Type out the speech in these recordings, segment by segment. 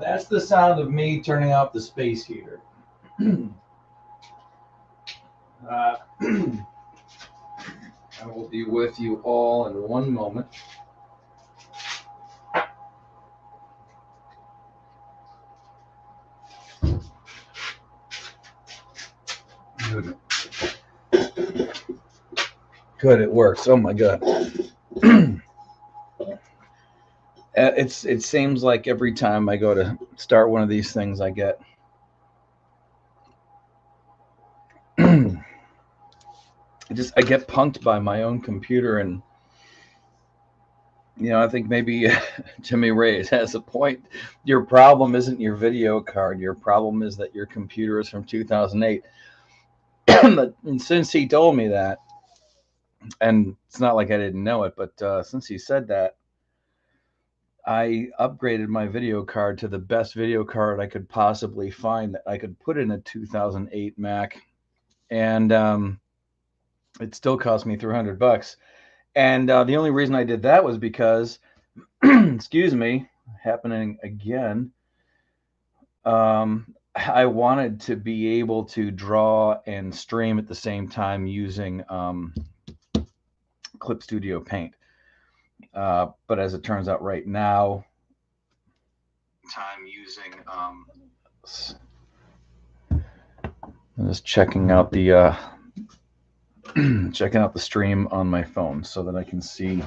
That's the sound of me turning off the space heater. I will be with you all in one moment. Good, it works. Oh my God. It seems like every time I go to start one of these things, I get I get punked by my own computer, and I think maybe Jimmy Ray has a point. Your problem isn't your video card. Your problem is that your computer is from 2008. And since he told me that, and it's not like I didn't know it, but since he said that, I upgraded my video card to the best video card I could possibly find that I could put in a 2008 Mac, and it still cost me $300. And the only reason I did that was because, excuse me, happening again. I wanted to be able to draw and stream at the same time using Clip Studio Paint. But as it turns out right now, I'm just checking out the checking out the stream on my phone so that I can see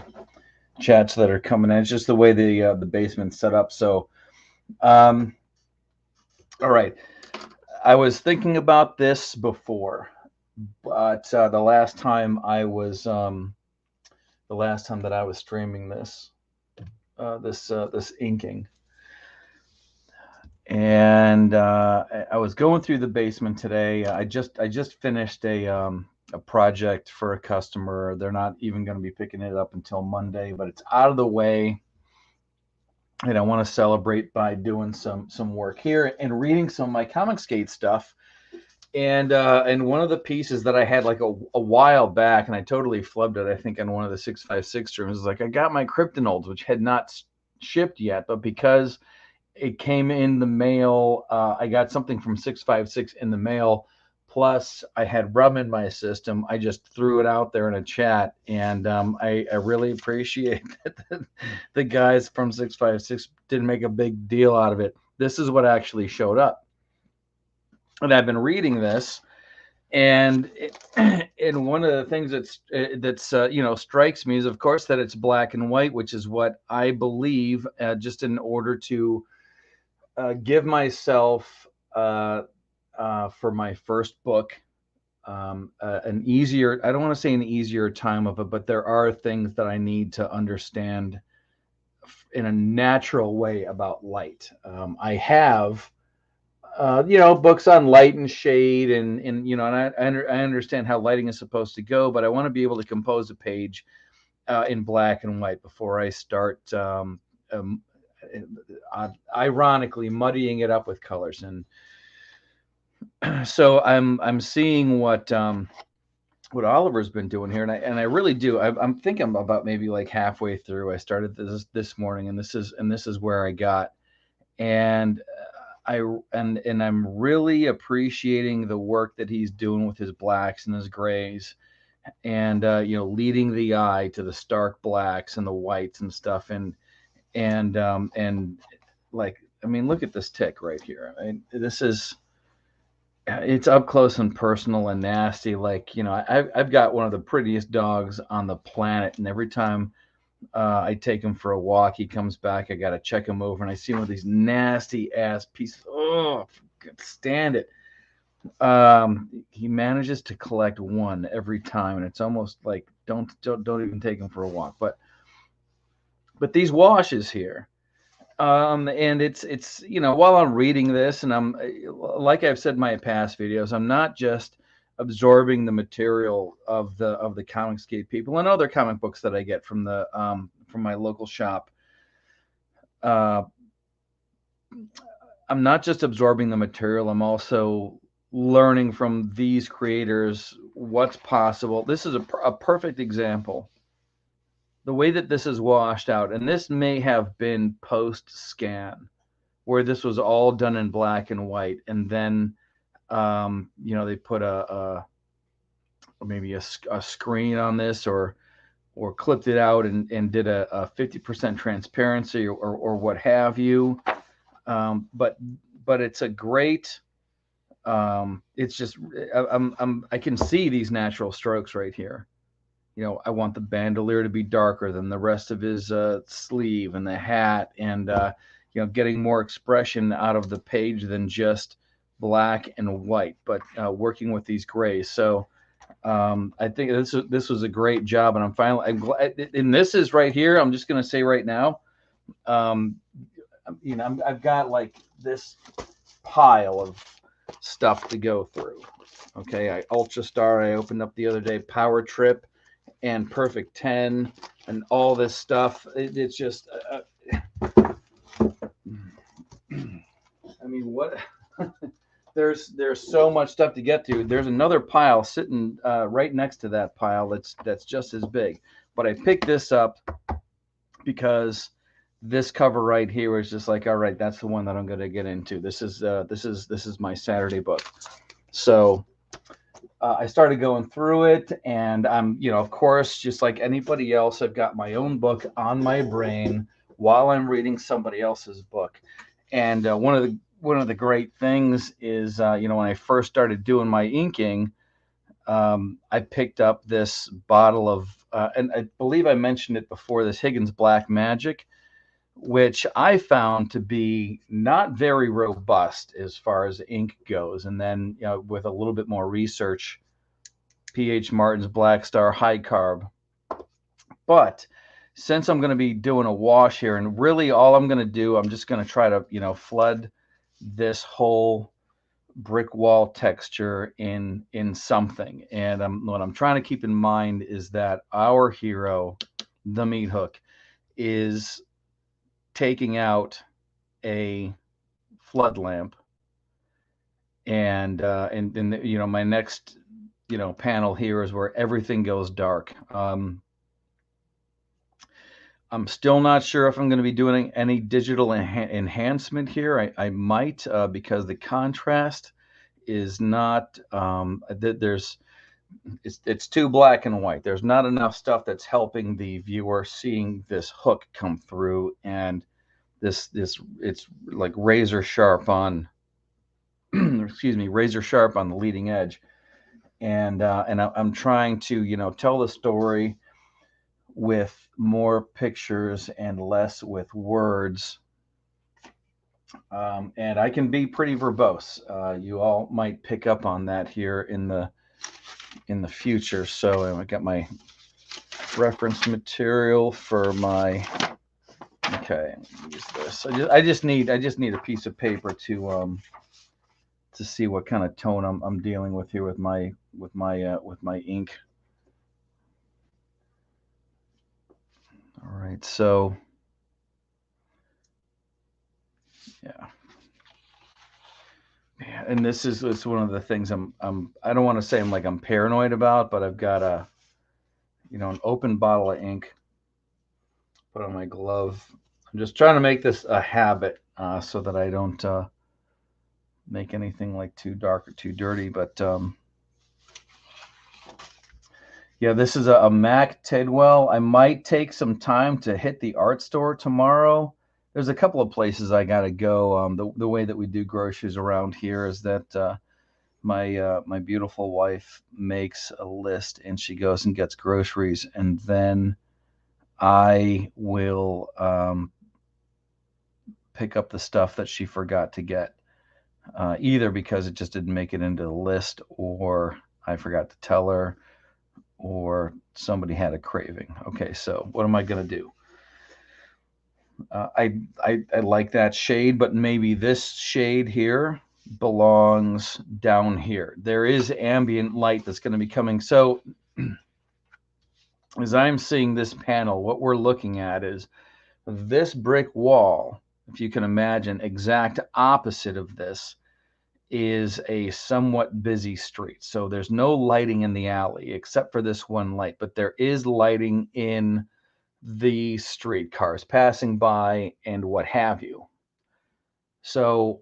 chats that are coming in. It's just the way the basement's set up. So, all right. I was thinking about this before, but the last time that I was streaming this inking, and I was going through the basement today. I just finished a project for a customer. They're not even going to be picking it up until Monday, but it's out of the way, and I want to celebrate by doing some work here and reading some of my Comicsgate stuff. And one of the pieces that I had like a while back, and I totally flubbed it, I think, on one of the 656 streams, is like I got my Kryptonolds, which had not shipped yet, but because it came in the mail, I got something from 656 in the mail, plus I had rum in my system. I just threw it out there in a chat, and I really appreciate that the guys from 656 didn't make a big deal out of it. This is what actually showed up. And I've been reading this, and one of the things that's strikes me is, of course, that it's black and white, which is what I believe, just in order to give myself for my first book an easier, I don't want to say an easier time of it, but there are things that I need to understand in a natural way about light. I have books on light and shade, and I understand how lighting is supposed to go, but I want to be able to compose a page in black and white before I start ironically muddying it up with colors. And so I'm seeing what Oliver's been doing here, and I really do. I'm thinking about maybe like halfway through. I started this morning, and this is where I got, and I'm really appreciating the work that he's doing with his blacks and his grays, and leading the eye to the stark blacks and the whites and stuff, and like, I mean, look at this tick right here. It's up close and personal and nasty. Like, I've got one of the prettiest dogs on the planet, and every time I take him for a walk, he comes back, I gotta check him over, and I see one of these nasty ass pieces. Oh, I can't stand it. He manages to collect one every time, and it's almost like don't even take him for a walk. But these washes here, and it's while I'm reading this, and I'm, like I've said in my past videos, I'm not just absorbing the material of the Comicsgate people and other comic books that I get from my local shop. I'm not just absorbing the material, I'm also learning from these creators what's possible. This is a perfect example. The way that this is washed out, and this may have been post-scan, where this was all done in black and white, and then they put maybe a screen on this, or clipped it out and did a 50% transparency or what have you. But it's a great. It's just I can see these natural strokes right here. I want the bandolier to be darker than the rest of his sleeve and the hat, and getting more expression out of the page than just black and white, but working with these grays. So I think this was a great job, and I'm glad. And this is right here. I'm just going to say right now, I've got like this pile of stuff to go through. Okay, Ultra Star I opened up the other day, Power Trip, and Perfect 10, and all this stuff. It's just, I mean, what? There's so much stuff to get to. There's another pile sitting right next to that pile that's just as big. But I picked this up because this cover right here is just like, all right, that's the one that I'm going to get into. This is my Saturday book. So I started going through it, and I'm, of course, just like anybody else, I've got my own book on my brain while I'm reading somebody else's book. And one of the great things is, when I first started doing my inking, I picked up this bottle of, and I believe I mentioned it before, this Higgins Black Magic, which I found to be not very robust as far as ink goes. And then, with a little bit more research, P.H. Martin's Black Star High Carb. But since I'm going to be doing a wash here, and really all I'm going to do, I'm just going to try to, flood this whole brick wall texture in something. And what I'm trying to keep in mind is that our hero, the meat hook, is taking out a flood lamp, and my next panel here is where everything goes dark. I'm still not sure if I'm going to be doing any digital enhancement here. I might, because the contrast is not it's too black and white. There's not enough stuff that's helping the viewer seeing this hook come through, and this it's like razor sharp on razor sharp on the leading edge, and I'm trying to tell the story with more pictures and less with words, and I can be pretty verbose. You all might pick up on that here in the future. So I got my reference material for my. Okay, use this. I just need a piece of paper to see what kind of tone I'm dealing with here with my ink. All right, so yeah, and this is one of the things I don't want to say I'm paranoid about, but I've got an open bottle of ink put on my glove. I'm just trying to make this a habit, so that I don't make anything like too dark or too dirty. But yeah, this is a Mac Tidwell. I might take some time to hit the art store tomorrow. There's a couple of places I got to go. The way that we do groceries around here is that my beautiful wife makes a list, and she goes and gets groceries, and then I will pick up the stuff that she forgot to get, either because it just didn't make it into the list, or I forgot to tell her, or somebody had a craving. Okay, so what am I going to do? I like that shade, but maybe this shade here belongs down here. There is ambient light that's going to be coming. So as I'm seeing this panel, what we're looking at is this brick wall, if you can imagine, exact opposite of this is a somewhat busy street. So there's no lighting in the alley except for this one light, but there is lighting in the street, cars passing by and what have you. So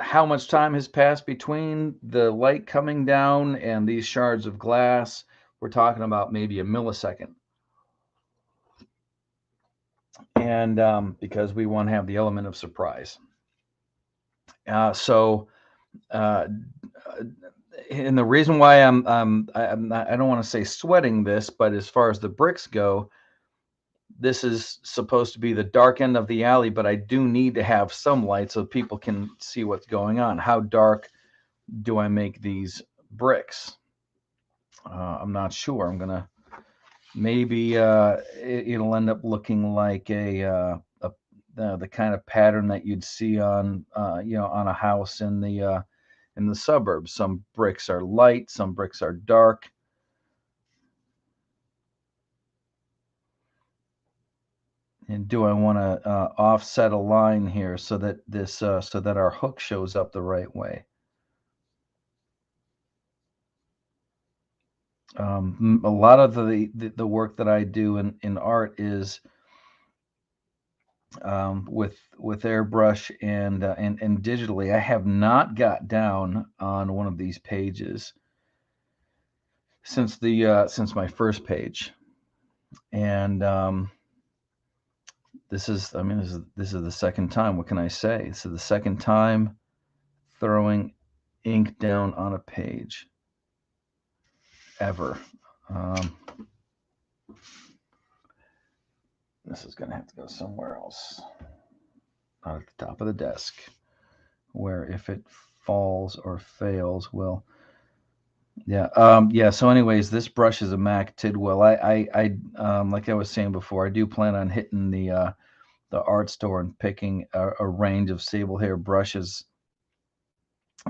how much time has passed between the light coming down and these shards of glass? We're talking about maybe a millisecond. And because we want to have the element of surprise. So and the reason why I don't want to say sweating this, but as far as the bricks go, this is supposed to be the dark end of the alley, but I do need to have some light so people can see what's going on. How dark do I make these bricks? I'm not sure. I'm gonna maybe it'll end up looking like the kind of pattern that you'd see on on a house in the suburbs. Some bricks are light, some bricks are dark. And do I want to offset a line here so that this so that our hook shows up the right way? A lot of the work that I do in art is with airbrush and digitally. I have not got down on one of these pages since my first page, and this is the second time. What can I say? This is the second time throwing ink down on a page ever. This is going to have to go somewhere else, not at the top of the desk, where if it falls or fails, well, yeah. So, anyways, this brush is a Mac Tidwell. I like I was saying before, I do plan on hitting the art store and picking a range of sable hair brushes.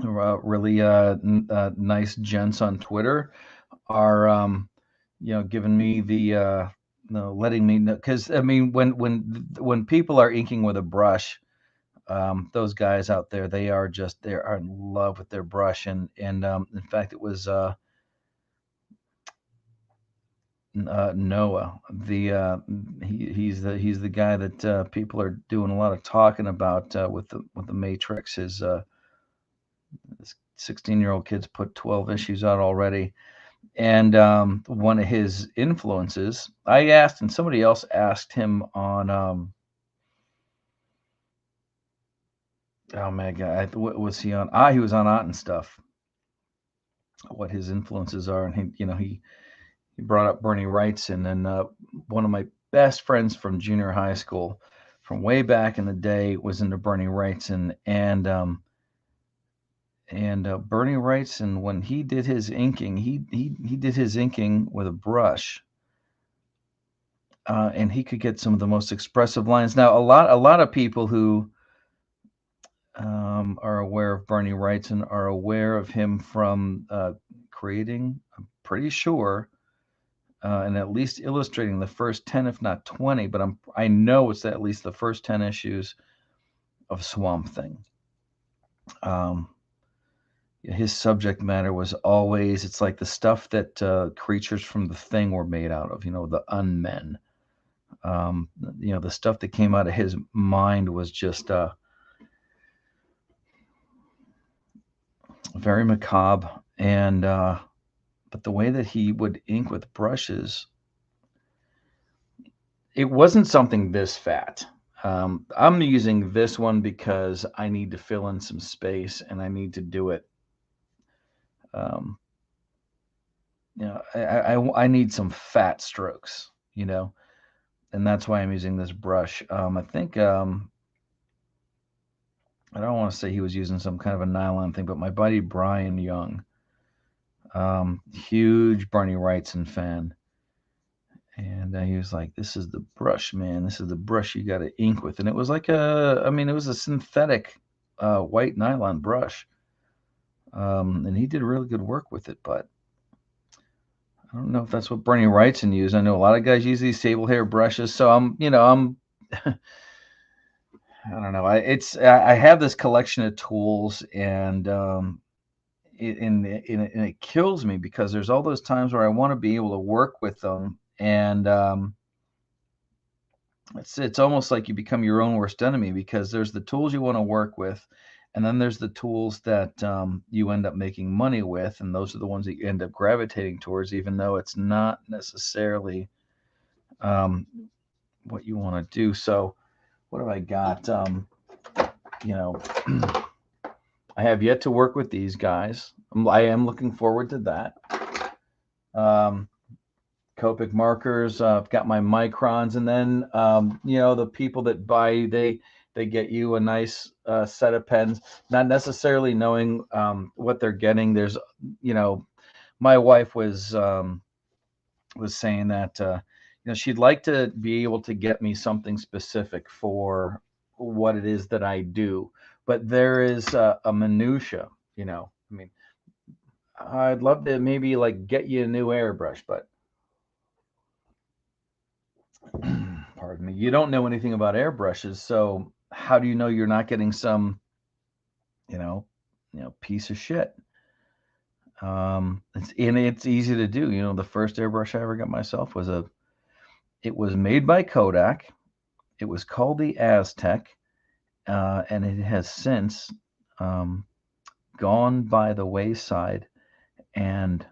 Really nice gents on Twitter are giving me the letting me know, because I mean when people are inking with a brush, those guys out there, they are in love with their brush, and in fact it was Noah, he's the guy that people are doing a lot of talking about with the Matrix. His 16-year-old kid's put 12 issues out already. And one of his influences, I asked, and somebody else asked him on, oh my God, what was he on? He was on Art and Stuff. What his influences are, and he brought up Bernie Wrightson, and one of my best friends from junior high school, from way back in the day, was into Bernie Wrightson, and Bernie Wrightson, when he did his inking, he did his inking with a brush, and he could get some of the most expressive lines. Now, a lot of people who are aware of Bernie Wrightson are aware of him from creating, I'm pretty sure, and at least illustrating the first 10, if not 20, but I know it's at least the first 10 issues of Swamp Thing. His subject matter was always, it's like the stuff that creatures from The Thing were made out of, the unmen. The stuff that came out of his mind was just very macabre, and but the way that he would ink with brushes, it wasn't something this fat. I'm using this one because I need to fill in some space, and I need to do it. I need some fat strokes, and that's why I'm using this brush. I think I don't want to say he was using some kind of a nylon thing, but my buddy Brian Young, huge Bernie Wrightson fan, and he was like, "This is the brush, man. This is the brush you got to ink with," and it was like it was a synthetic white nylon brush. And he did really good work with it, but I don't know if that's what Bernie Wrightson used. I know a lot of guys use these sable hair brushes, so I'm I don't know. I have this collection of tools, and and it kills me because there's all those times where I want to be able to work with them, and it's almost like you become your own worst enemy, because there's the tools you want to work with, and then there's the tools that you end up making money with, and those are the ones that you end up gravitating towards, even though it's not necessarily um, what you want to do. So what have I got? You know, I have yet to work with these guys. I am looking forward to that. Copic markers. I've got my microns, and then the people that buy, they get you a nice set of pens, not necessarily knowing what they're getting. There's, my wife was saying that she'd like to be able to get me something specific for what it is that I do, but there is a minutia. I mean, I'd love to maybe like get you a new airbrush, but pardon me, you don't know anything about airbrushes, so how do you know you're not getting some, you know, piece of shit? It's easy to do. The first airbrush I ever got myself it was made by Kodak. It was called the Aztec, and it has since gone by the wayside. And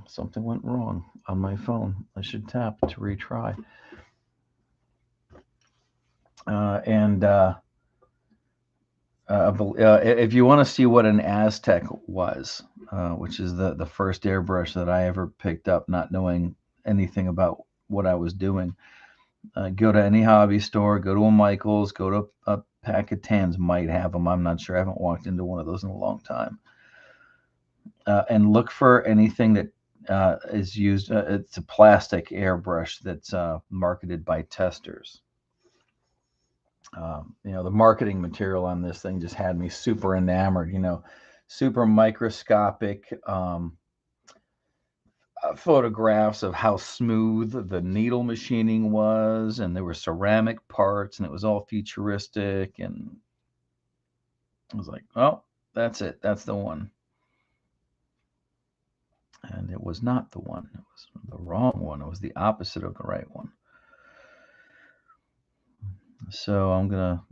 something went wrong on my phone. I should tap to retry. If you want to see what an Aztec was, which is the first airbrush that I ever picked up, not knowing anything about what I was doing, go to any hobby store, go to a Michael's, go to a Pack of Tans, might have them. I'm not sure. I haven't walked into one of those in a long time. And look for anything that is used. It's a plastic airbrush that's marketed by testers. The marketing material on this thing just had me super enamored. Super microscopic photographs of how smooth the needle machining was, and there were ceramic parts, and it was all futuristic. And I was like, oh, that's it. That's the one. And it was not the one. It was the wrong one. It was the opposite of the right one. So I'm gonna,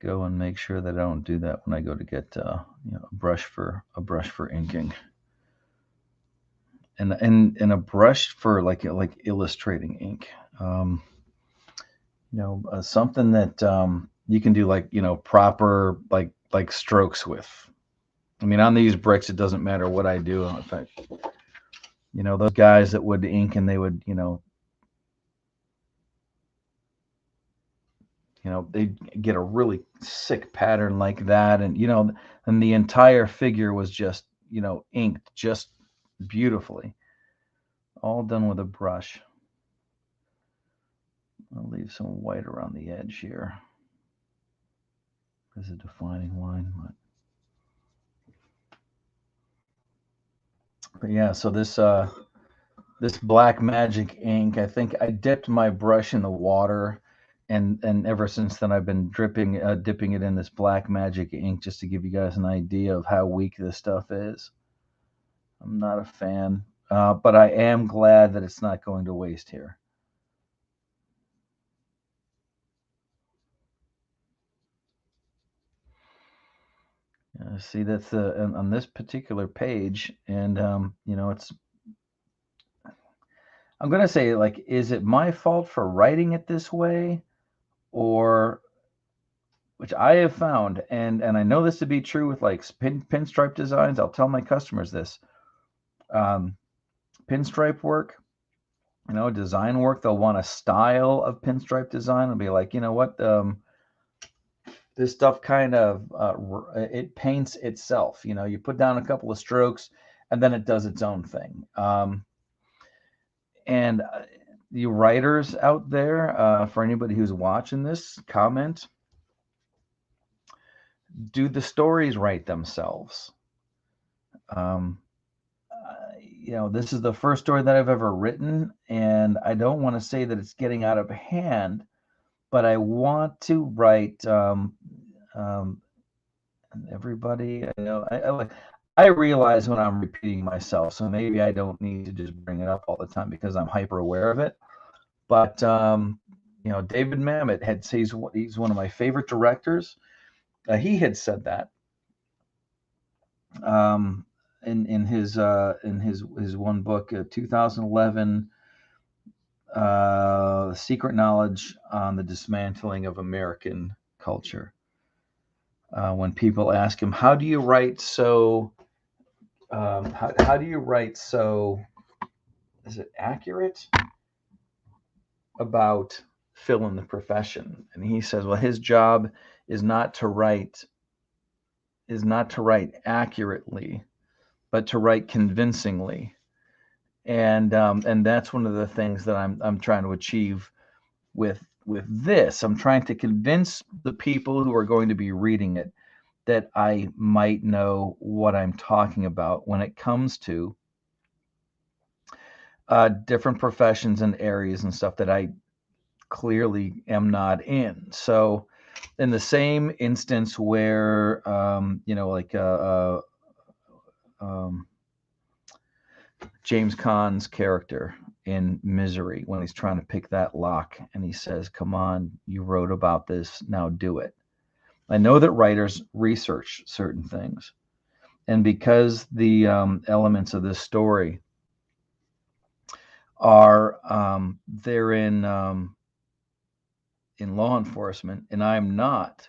go and make sure that I don't do that when I go to get, a brush for inking, and a brush for like illustrating ink. Something that you can do like proper like strokes with. I mean, on these bricks, it doesn't matter what I do. In fact, those guys that would ink, and they would, they get a really sick pattern like that, and and the entire figure was just inked just beautifully, all done with a brush. I'll leave some white around the edge here as a defining line, but yeah. So this Black Magic ink, I think I dipped my brush in the water, and ever since then I've been dipping it in this Black Magic ink, just to give you guys an idea of how weak this stuff is. I'm not a fan, but I am glad that it's not going to waste here. See, that's on this particular page, and it's. I'm gonna say, like, is it my fault for writing it this way, or which I have found, and I know this to be true with like pinstripe designs. I'll tell my customers this. Pinstripe work, design work, they'll want a style of pinstripe design. It'll be like, what, this stuff kind of it paints itself. You put down a couple of strokes, and then it does its own thing. And you writers out there, for anybody who's watching this, comment do the stories write themselves? Um, this is the first story that I've ever written, and I don't want to say that it's getting out of hand, but I want to write. Everybody, I realize when I'm repeating myself, so maybe I don't need to just bring it up all the time because I'm hyper aware of it. But David Mamet he's one of my favorite directors. He had said that in his one book, 2011, Secret Knowledge on the Dismantling of American Culture. When people ask him, how do you write so is it accurate about fill in the profession? And he says, well, his job is not to write accurately, but to write convincingly. And that's one of the things that I'm trying to achieve with this. I'm trying to convince the people who are going to be reading it that I might know what I'm talking about when it comes to different professions and areas and stuff that I clearly am not in. So in the same instance where, James Caan's character in Misery, when he's trying to pick that lock and he says, come on, you wrote about this, now do it. I know that writers research certain things. And because the elements of this story are they're in law enforcement, and I'm not.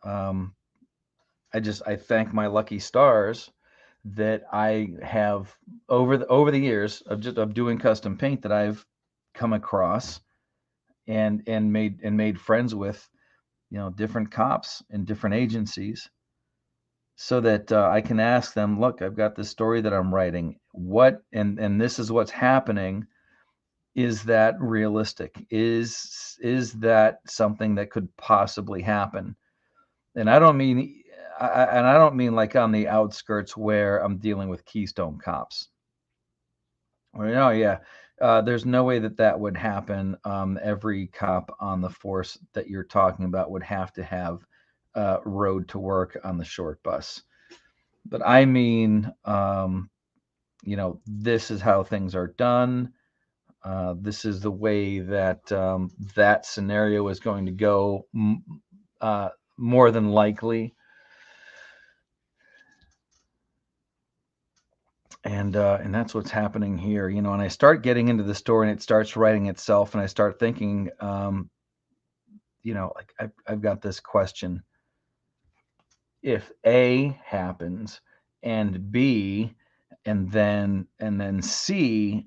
I thank my lucky stars that I have over the years of doing custom paint that I've come across and made friends with, different cops in different agencies, so that I can ask them, look, I've got this story that I'm writing. What and this is what's happening. Is that realistic? Is that something that could possibly happen? And I don't mean like on the outskirts where I'm dealing with Keystone cops. Well, yeah, there's no way that would happen. Every cop on the force that you're talking about would have to have road to work on the short bus. But I mean, this is how things are done. This is the way that that scenario is going to go, more than likely. And that's what's happening here, and I start getting into the story and it starts writing itself, and I start thinking, like I've got this question. If A happens and B and then C,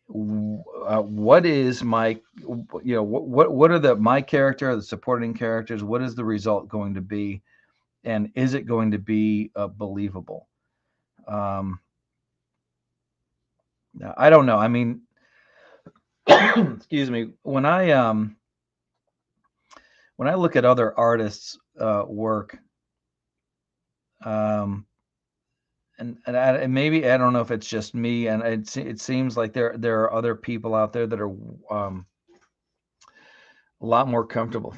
what is my, what are my character, the supporting characters, what is the result going to be, and is it going to be believable? I don't know. I mean, excuse me. When I look at other artists' work, and maybe I don't know if it's just me, and it seems like there are other people out there that are a lot more comfortable.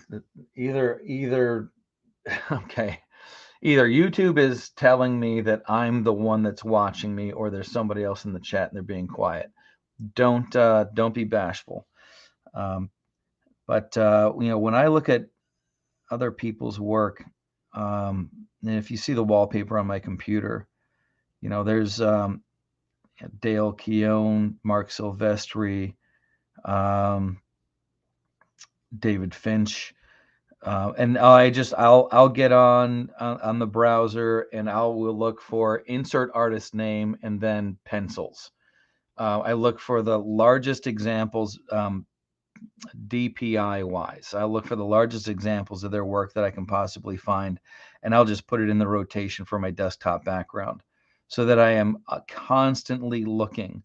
Either okay, either YouTube is telling me that I'm the one that's watching me, or there's somebody else in the chat and they're being quiet. Don't be bashful. But when I look at other people's work, and if you see the wallpaper on my computer, there's Dale Keown, Mark Silvestri, David Finch, and I'll get on the browser and will look for insert artist name and then pencils. I look for the largest examples, DPI wise. I look for the largest examples of their work that I can possibly find, and I'll just put it in the rotation for my desktop background, so that I am constantly looking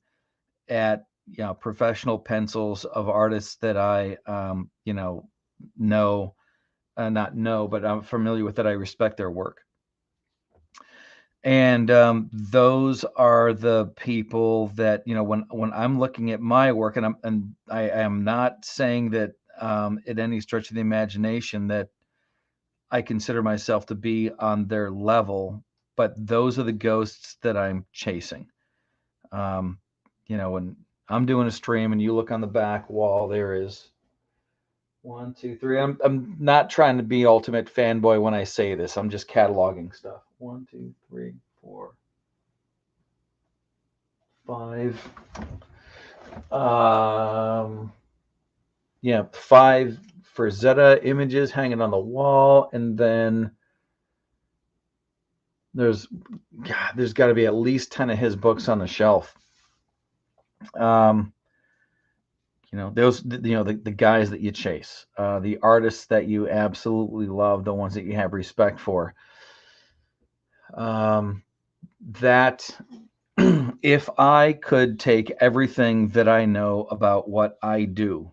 at professional pencils of artists that I know, not know, but I'm familiar with that. I respect their work. And those are the people that, you know, when I'm looking at my work, and I am not saying that at any stretch of the imagination that I consider myself to be on their level, but those are the ghosts that I'm chasing. Um, you know, when I'm doing a stream and you look on the back wall, there is 1, 2, 3. I'm not trying to be ultimate fanboy when I say this. I'm just cataloging stuff. 1, 2, 3, 4, 5. Yeah, 5 Frazetta images hanging on the wall, and then there's got to be at least 10 of his books on the shelf. You know, those, you know, the guys that you chase, the artists that you absolutely love, the ones that you have respect for. That if I could take everything that I know about what I do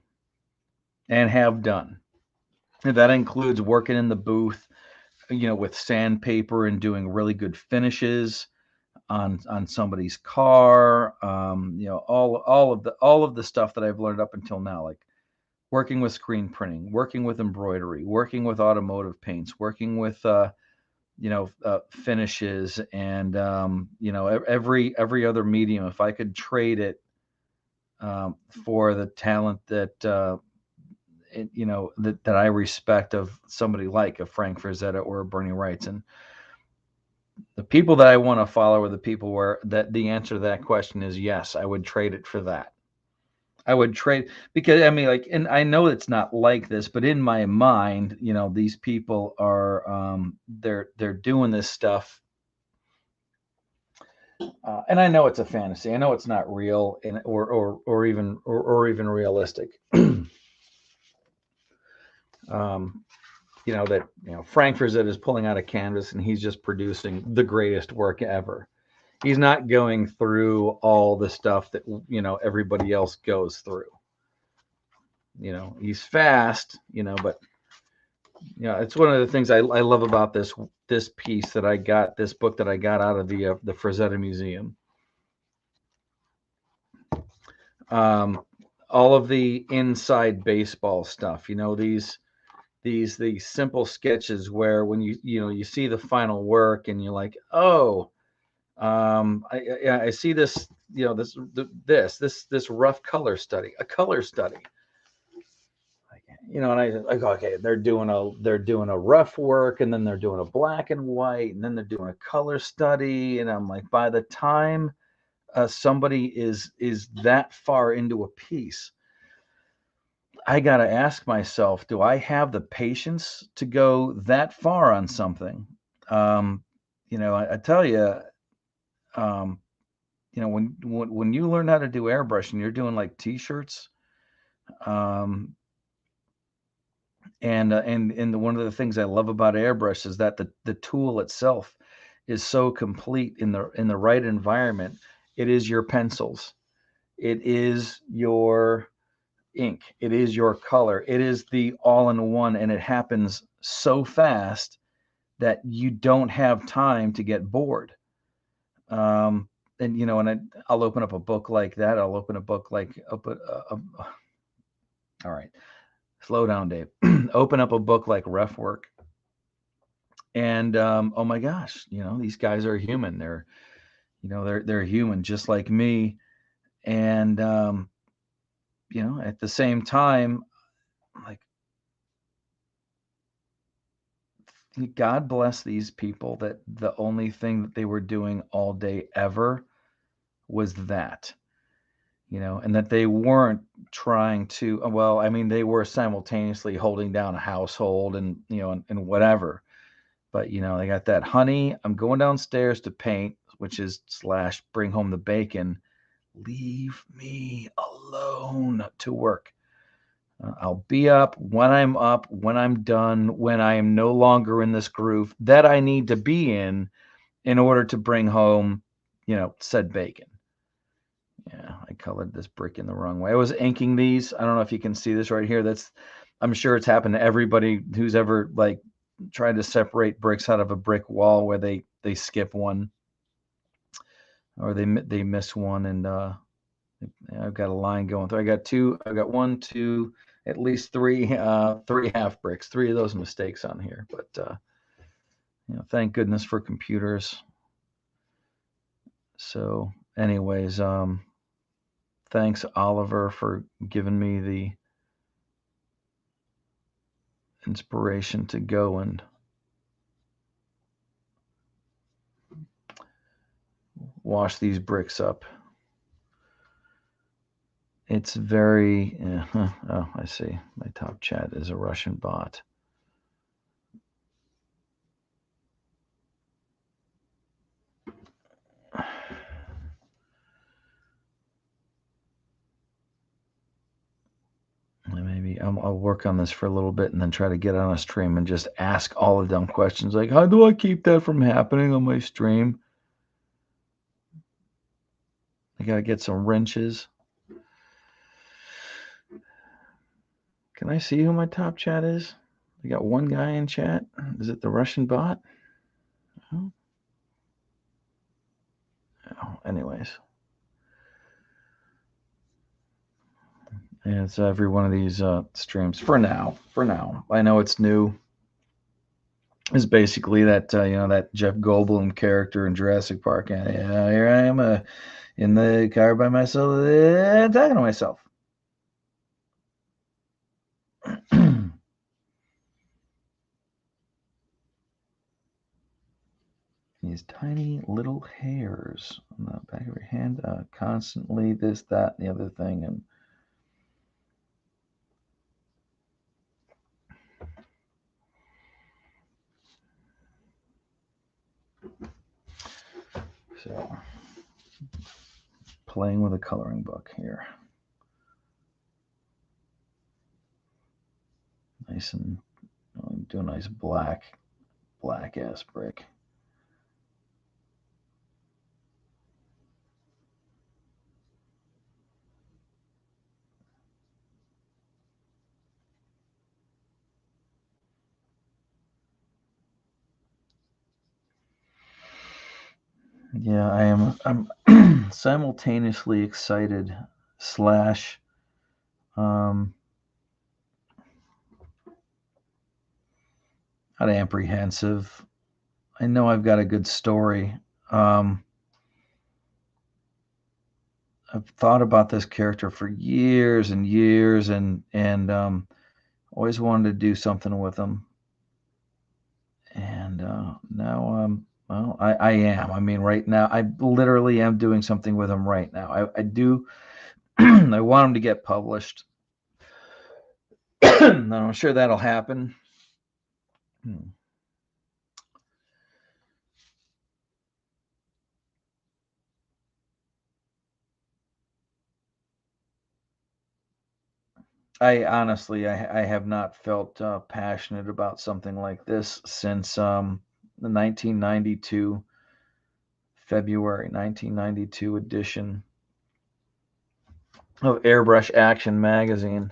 and have done, that includes working in the booth, you know, with sandpaper and doing really good finishes on somebody's car, you know, all of the stuff that I've learned up until now, like working with screen printing, working with embroidery, working with automotive paints, working with you know, finishes, and you know, every other medium. If I could trade it for the talent that you know, that I respect of somebody like a Frank Frazetta or a Bernie Wrights, and the people that I want to follow are the people where that the answer to that question is yes, I would trade it for that. I would trade, because I mean, like, and I know it's not like this, but in my mind, you know, these people are they're doing this stuff, and I know it's a fantasy. I know it's not real, and or even realistic. You know, that, you know, Frank Frazetta is pulling out a canvas and he's just producing the greatest work ever. He's not going through all the stuff that, you know, everybody else goes through. You know, he's fast, you know, but you know, it's one of the things I love about this piece that I got, this book that I got out of the Frazetta Museum. All of the inside baseball stuff, you know, these simple sketches where when you know, you see the final work and you're like, oh, I see this, you know, this rough color study, a color study. You know, and I go, okay, they're doing a rough work, and then they're doing a black and white, and then they're doing a color study, and I'm like, by the time somebody is that far into a piece, I got to ask myself, do I have the patience to go that far on something? You know, I tell you, you know, when you learn how to do airbrushing, you're doing like t-shirts. And one of the things I love about airbrush is that the tool itself is so complete in the right environment. It is your pencils, it is your ink, it is your color, it is the all-in-one, and it happens so fast that you don't have time to get bored. And you know, and I'll open up a book like that. I'll open a book like all right, slow down, Dave. Open up a book like Rough Work, and oh my gosh, you know, these guys are human. They're, you know, they're human just like me, and you know, at the same time, like, God bless these people that the only thing that they were doing all day ever was that, you know, and that they weren't trying to, well, I mean, they were simultaneously holding down a household and, you know, and whatever. But, you know, they got that, honey, I'm going downstairs to paint, which is / bring home the bacon. Leave me alone to work. I'll be up, when I'm done, when I am no longer in this groove that I need to be in order to bring home, you know, said bacon. Yeah, I colored this brick in the wrong way. I was inking these. I don't know if you can see this right here. I'm sure it's happened to everybody who's ever like tried to separate bricks out of a brick wall where they skip one or they miss one, and I've got a line going through. I've got 1, 2, at least 3 half bricks, 3 of those mistakes on here, but thank goodness for computers. So anyways, thanks Oliver for giving me the inspiration to go and wash these bricks up. It's very, oh, I see. My top chat is a Russian bot. Maybe I'll work on this for a little bit and then try to get on a stream and just ask all the dumb questions like, how do I keep that from happening on my stream? I got to get some wrenches. Can I see who my top chat is? We got one guy in chat. Is it the Russian bot? Oh, anyways. Yeah, it's every one of these streams for now. I know it's new. Is basically that that Jeff Goldblum character in Jurassic Park, and here I am in the car by myself, talking to myself. These tiny little hairs on the back of your hand, constantly this, that, and the other thing, and so playing with a coloring book here. Nice and do a nice black ass brick. Yeah, I'm simultaneously excited / not apprehensive. I know I've got a good story. I've thought about this character for years and years, and always wanted to do something with him. And now, well, I am. I mean, right now, I literally am doing something with him right now. I do. I want him to get published. And I'm sure that'll happen. I honestly, I have not felt passionate about something like this since the 1992, February 1992 edition of Airbrush Action Magazine,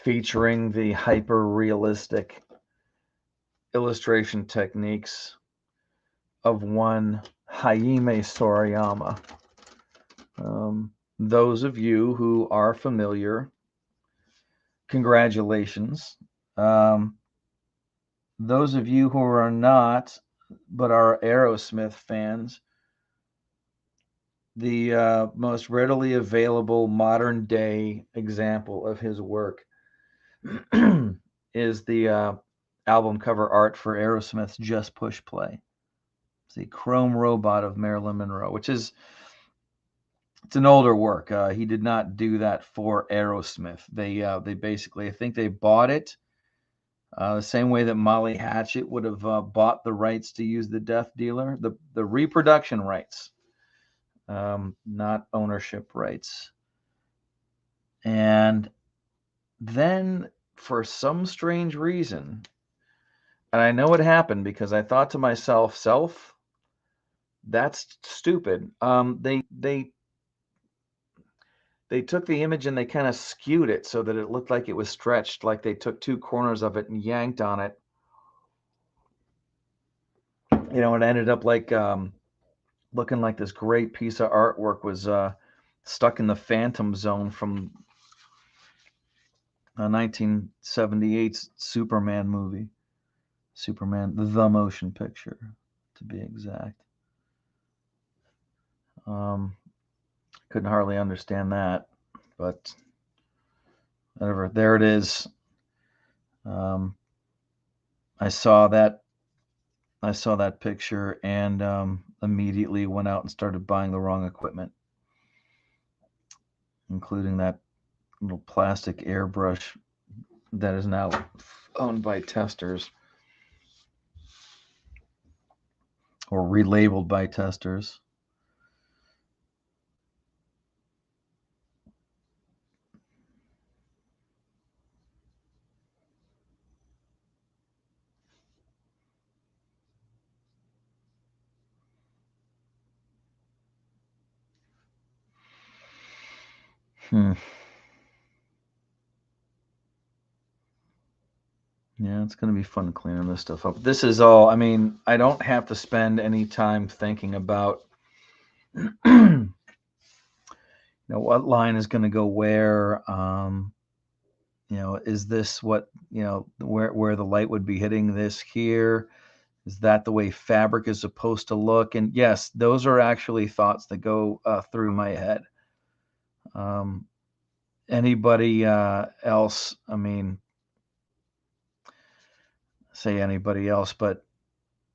featuring the hyper-realistic illustration techniques of one Hajime Sorayama. Those of you who are familiar, congratulations. Those of you who are not, but are Aerosmith fans, the most readily available modern day example of his work is the album cover art for Aerosmith's Just Push Play. It's the Chrome Robot of Marilyn Monroe, which is, it's an older work. He did not do that for Aerosmith. They basically, I think they bought it the same way that Molly Hatchet would have bought the rights to use the Death Dealer, the reproduction rights, not ownership rights. And then for some strange reason, and I know it happened because I thought to myself, that's stupid. They took the image and they kind of skewed it so that it looked like it was stretched, like they took two corners of it and yanked on it. You know, it ended up like looking like this great piece of artwork was stuck in the phantom zone from a 1978 Superman movie. Superman, the motion picture, to be exact. Couldn't hardly understand that, but whatever. There it is. I saw that picture and immediately went out and started buying the wrong equipment, including that little plastic airbrush that is now owned by testers or relabeled by testers. Yeah, it's going to be fun cleaning this stuff up. This is all, I mean, I don't have to spend any time thinking about, you know, what line is going to go where. You know, is this what, you know, where the light would be hitting this here? Is that the way fabric is supposed to look? And yes, those are actually thoughts that go through my head. Anybody else, I mean, say anybody else, but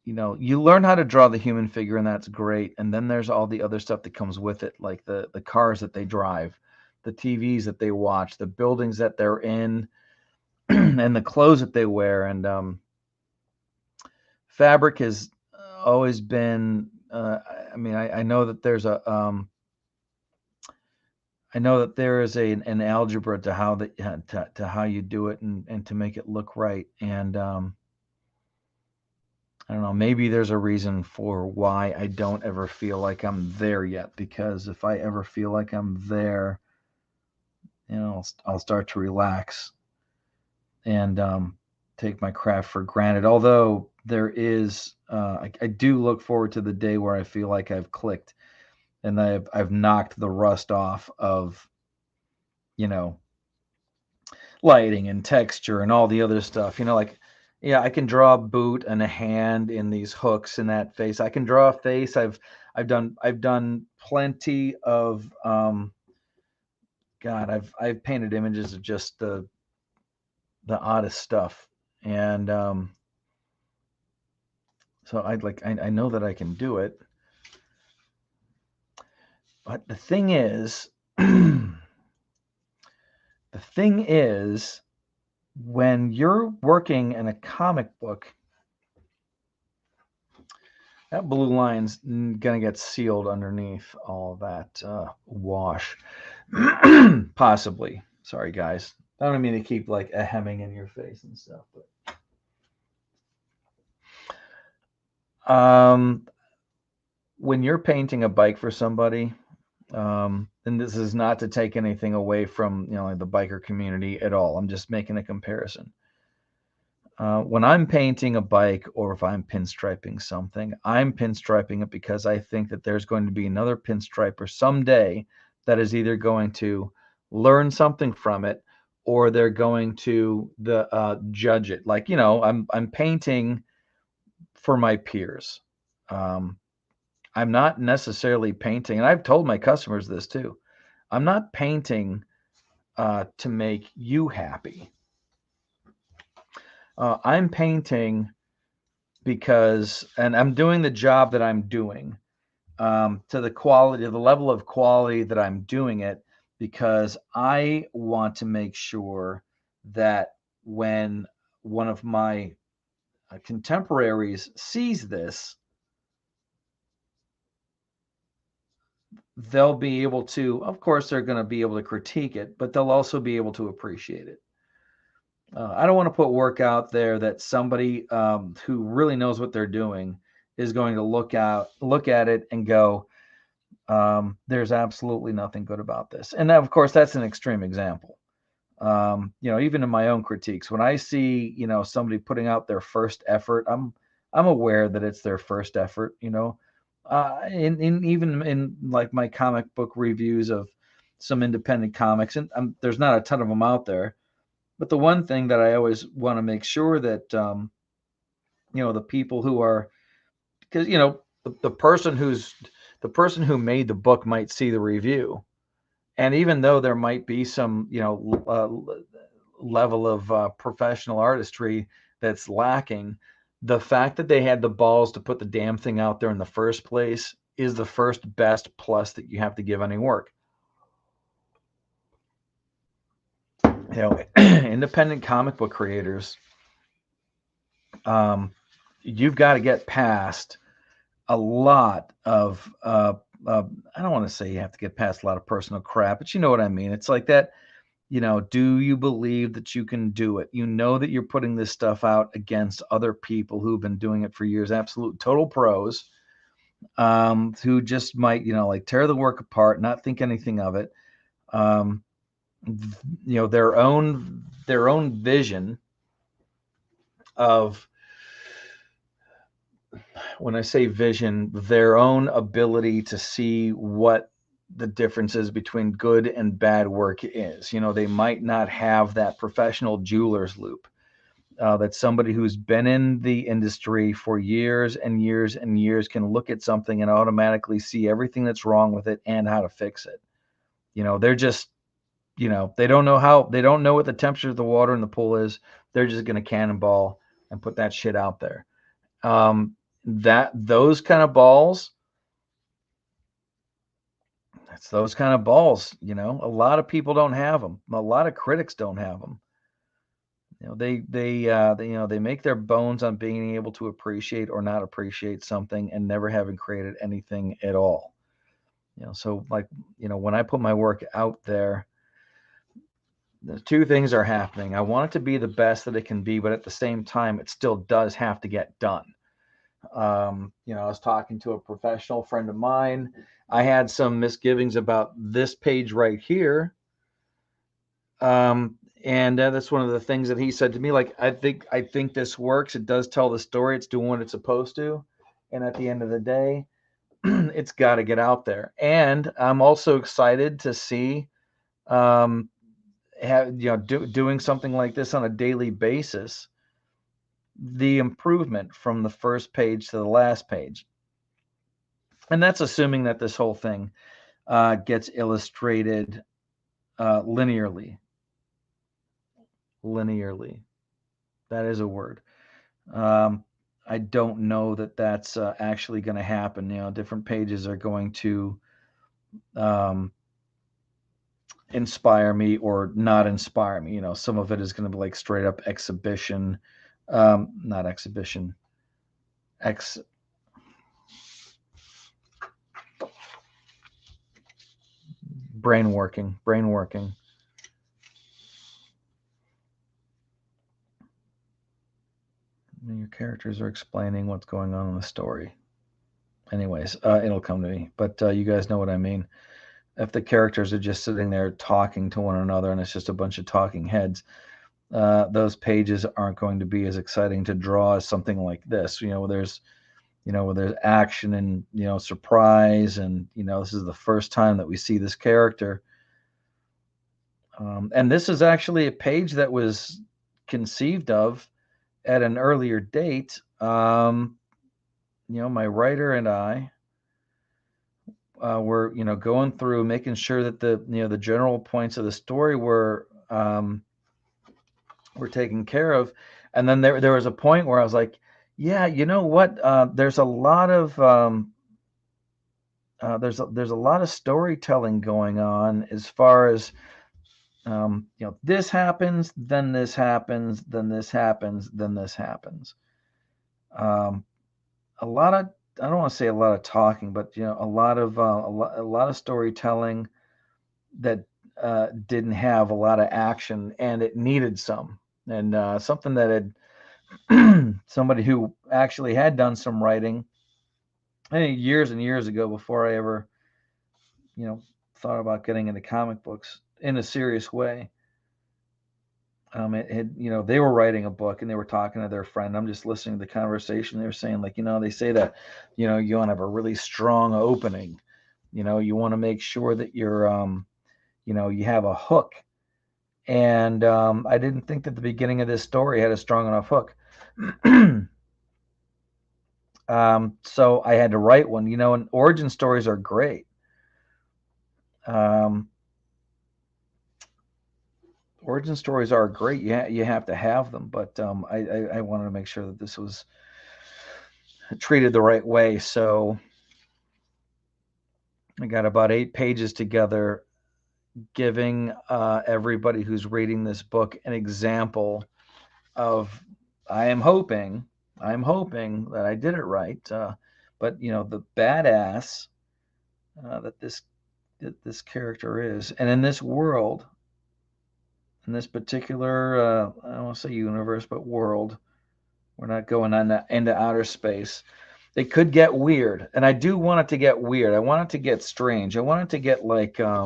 you know, you learn how to draw the human figure and that's great. And then there's all the other stuff that comes with it, like the cars that they drive, the TVs that they watch, the buildings that they're in, and the clothes that they wear. And fabric has always been, I mean, I know that there's a, I know that there is an algebra to how to how you do it and to make it look right. And I don't know, maybe there's a reason for why I don't ever feel like I'm there yet, because if I ever feel like I'm there, you know, I'll start to relax and take my craft for granted. Although there is, I do look forward to the day where I feel like I've clicked and I've knocked the rust off of, you know, lighting and texture and all the other stuff. You know, like, yeah, I can draw a boot and a hand in these hooks in that face. I can draw a face. I've done plenty of God, I've painted images of just the oddest stuff. And so I know that I can do it. But the thing is when you're working in a comic book, that blue line's gonna get sealed underneath all that wash. Possibly. Sorry, guys. I don't mean to keep like a hemming in your face and stuff, but when you're painting a bike for somebody, and this is not to take anything away from, you know, like the biker community at all. I'm just making a comparison. When I'm painting a bike or if I'm pinstriping something, I'm pinstriping it because I think that there's going to be another pinstriper someday that is either going to learn something from it or they're going to judge it. Like, you know, I'm painting for my peers. I'm not necessarily painting, and I've told my customers this too. I'm not painting to make you happy. I'm painting because, and I'm doing the job that I'm doing to the quality, the level of quality that I'm doing it, because I want to make sure that when one of my contemporaries sees this, they'll be able to, of course, they're going to be able to critique it, but they'll also be able to appreciate it. I don't want to put work out there that somebody who really knows what they're doing is going to look at it and go, there's absolutely nothing good about this. And of course, that's an extreme example. Even in my own critiques, when I see, somebody putting out their first effort, I'm aware that it's their first effort, even in like my comic book reviews of some independent comics, and there's not a ton of them out there. But the one thing that I always want to make sure that, the people who are, because, the person who made the book might see the review. And even though there might be some, level of professional artistry that's lacking, the fact that they had the balls to put the damn thing out there in the first place is the first best plus that you have to give any work. Independent comic book creators, you've got to get past a lot of I don't want to say you have to get past a lot of personal crap, but you know what I mean. It's like that, do you believe that you can do it? You know that you're putting this stuff out against other people who've been doing it for years, absolute total pros, who just might, like tear the work apart, not think anything of it. Their own vision of, when I say vision, their own ability to see what the differences between good and bad work is. They might not have that professional jeweler's loop, that somebody who's been in the industry for years and years and years can look at something and automatically see everything that's wrong with it and how to fix it. They're just, they don't know what the temperature of the water in the pool is. They're just going to cannonball and put that shit out there. Those kind of balls, it's those kind of balls, a lot of people don't have them. A lot of critics don't have them. They make their bones on being able to appreciate or not appreciate something and never having created anything at all. So like, when I put my work out there, the two things are happening. I want it to be the best that it can be, but at the same time, it still does have to get done. I was talking to a professional friend of mine. I had some misgivings about this page right here. And that's one of the things that he said to me. Like, I think this works. It does tell the story. It's doing what it's supposed to. And at the end of the day, it's got to get out there. And I'm also excited to see, doing something like this on a daily basis, the improvement from the first page to the last page. And that's assuming that this whole thing gets illustrated linearly. Linearly. That is a word. I don't know that that's actually going to happen. Different pages are going to inspire me or not inspire me. Some of it is going to be like straight up exhibition, not exhibition, brain working. Your characters are explaining what's going on in the story. Anyways, it'll come to me, but you guys know what I mean. If the characters are just sitting there talking to one another and it's just a bunch of talking heads, those pages aren't going to be as exciting to draw as something like this, where there's action and, surprise. And, this is the first time that we see this character. And this is actually a page that was conceived of at an earlier date. My writer and I were, going through making sure that the general points of the story were taken care of. And then there was a point where I was like, yeah, you know what? There's a lot of there's a lot of storytelling going on as far as this happens, then this happens, then this happens, then this happens. A lot of, I don't want to say a lot of talking, but a lot of storytelling that didn't have a lot of action, and it needed some. And something that had somebody who actually had done some writing, I think years and years ago, before I ever thought about getting into comic books in a serious way. They were writing a book and they were talking to their friend. I'm just listening to the conversation. They were saying, like, they say that, you want to have a really strong opening. You want to make sure that you have a hook. And I didn't think that the beginning of this story had a strong enough hook. So I had to write one, and origin stories are great. Origin stories are great. You have to have them, but I wanted to make sure that this was treated the right way. So I got about 8 pages together, giving everybody who's reading this book an example of, I'm hoping that I did it right. But the badass that this character is, and in this world, in this particular, I don't want to say universe, but world, we're not going into outer space. It could get weird, and I do want it to get weird. I want it to get strange. I want it to get like, I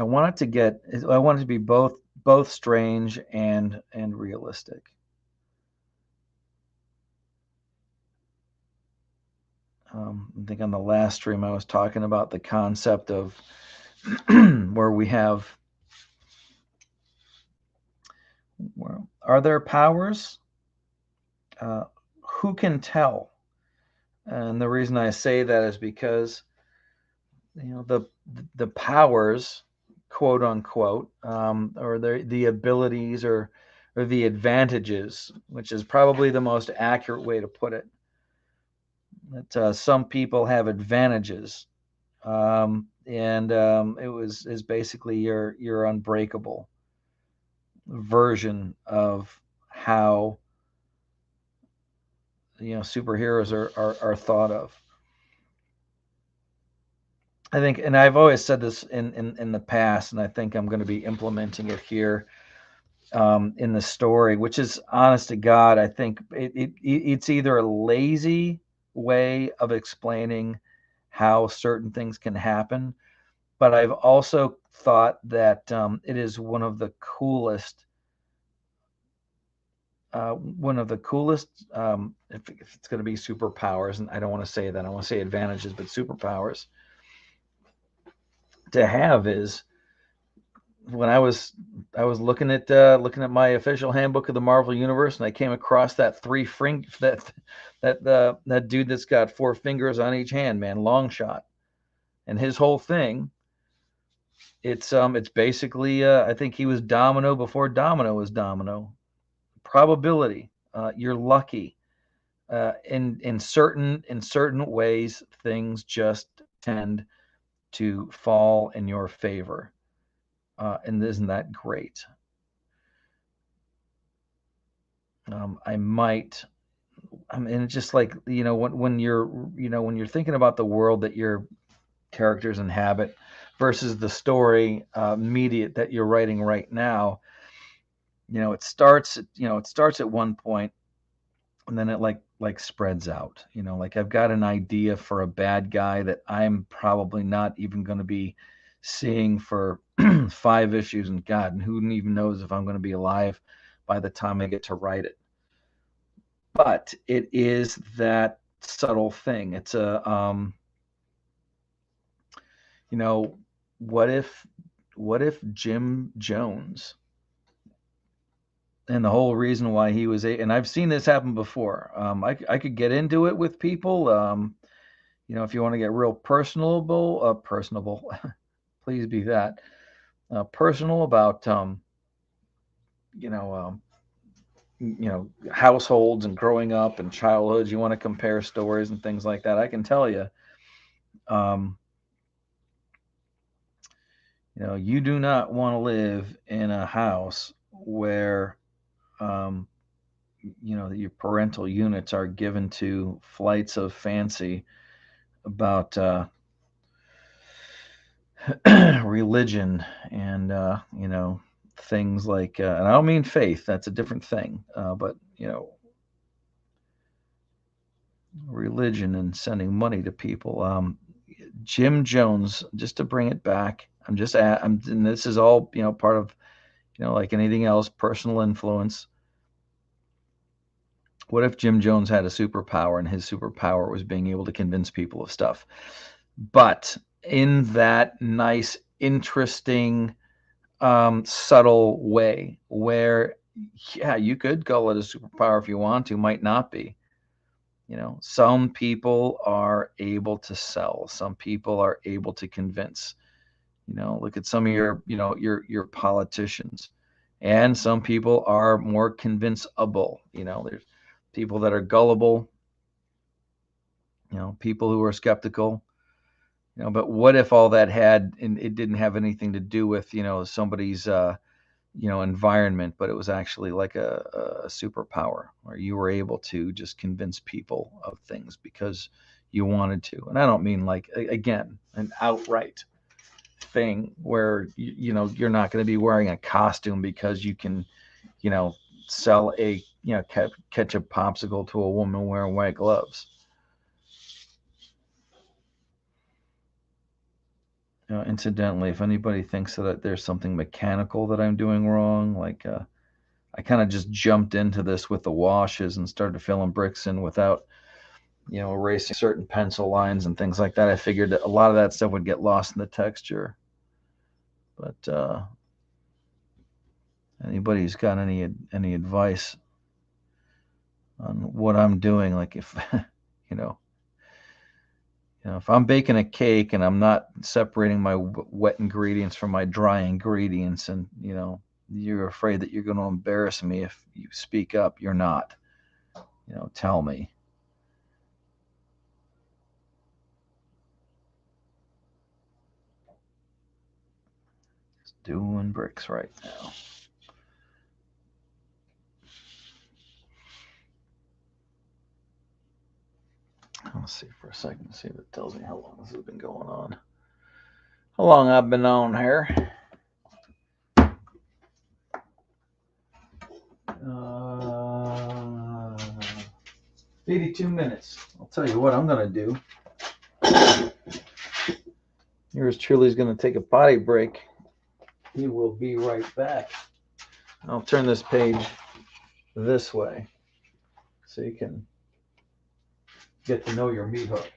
want it to be both strange and realistic. I think on the last stream I was talking about the concept of where we have, are there powers? Who can tell? And the reason I say that is because the powers, quote unquote, or the abilities or the advantages, which is probably the most accurate way to put it. That some people have advantages, and it is basically your unbreakable version of how superheroes are thought of. I think, and I've always said this in the past, and I think I'm going to be implementing it here in the story, which is, honest to God, I think it's either a lazy way of explaining how certain things can happen, but I've also thought that it is one of the coolest, if it's going to be superpowers, and I don't want to say that, I want to say advantages, but superpowers to have is, when I was looking at my official handbook of the Marvel Universe, and I came across that that dude that's got 4 fingers on each hand, man, Longshot, and his whole thing, it's basically, I think he was Domino before Domino was Domino. Probability, you're lucky. In certain ways, things just tend to fall in your favor. And isn't that great? It's just like, when you're thinking about the world that your characters inhabit versus the story media that you're writing right now, it starts at one point, and then it like spreads out. Like, I've got an idea for a bad guy that I'm probably not even going to be seeing for 5 issues, and God, and who even knows if I'm going to be alive by the time I get to write it. But it is that subtle thing. It's a what if Jim Jones, and the whole reason why he was and I've seen this happen before. I could get into it with people. If you want to get real personable, please be that personal about households and growing up and childhoods. You want to compare stories and things like that. I can tell you, you do not want to live in a house where your parental units are given to flights of fancy about religion and things like, and I don't mean faith, that's a different thing, but religion and sending money to people. Jim Jones, just to bring it back, and this is all, part of, like anything else, personal influence. What if Jim Jones had a superpower and his superpower was being able to convince people of stuff? But in that nice, interesting, subtle way where, yeah, you could call it a superpower if you want to, might not be. Some people are able to sell. Some people are able to convince. Look at some of your politicians, and some people are more convinceable. There's people that are gullible. People who are skeptical. But what if all that and it didn't have anything to do with somebody's environment, but it was actually like a superpower where you were able to just convince people of things because you wanted to. And I don't mean like, again, an outright thing where you're not going to be wearing a costume because you can sell a ketchup popsicle to a woman wearing white gloves. Incidentally, if anybody thinks that there's something mechanical that I'm doing wrong, like I kind of just jumped into this with the washes and started filling bricks in without erasing certain pencil lines and things like that. I figured that a lot of that stuff would get lost in the texture. But anybody who's got any advice on what I'm doing, like if if I'm baking a cake and I'm not separating my wet ingredients from my dry ingredients, and you're afraid that you're going to embarrass me if you speak up, you're not. Tell me. Just doing bricks right now. Let's see for a second, see if it tells me how long this has been going on. How long I've been on here. 82 minutes. I'll tell you what I'm going to do. Yours truly is going to take a potty break. He will be right back. I'll turn this page this way so you can get to know your meat hook.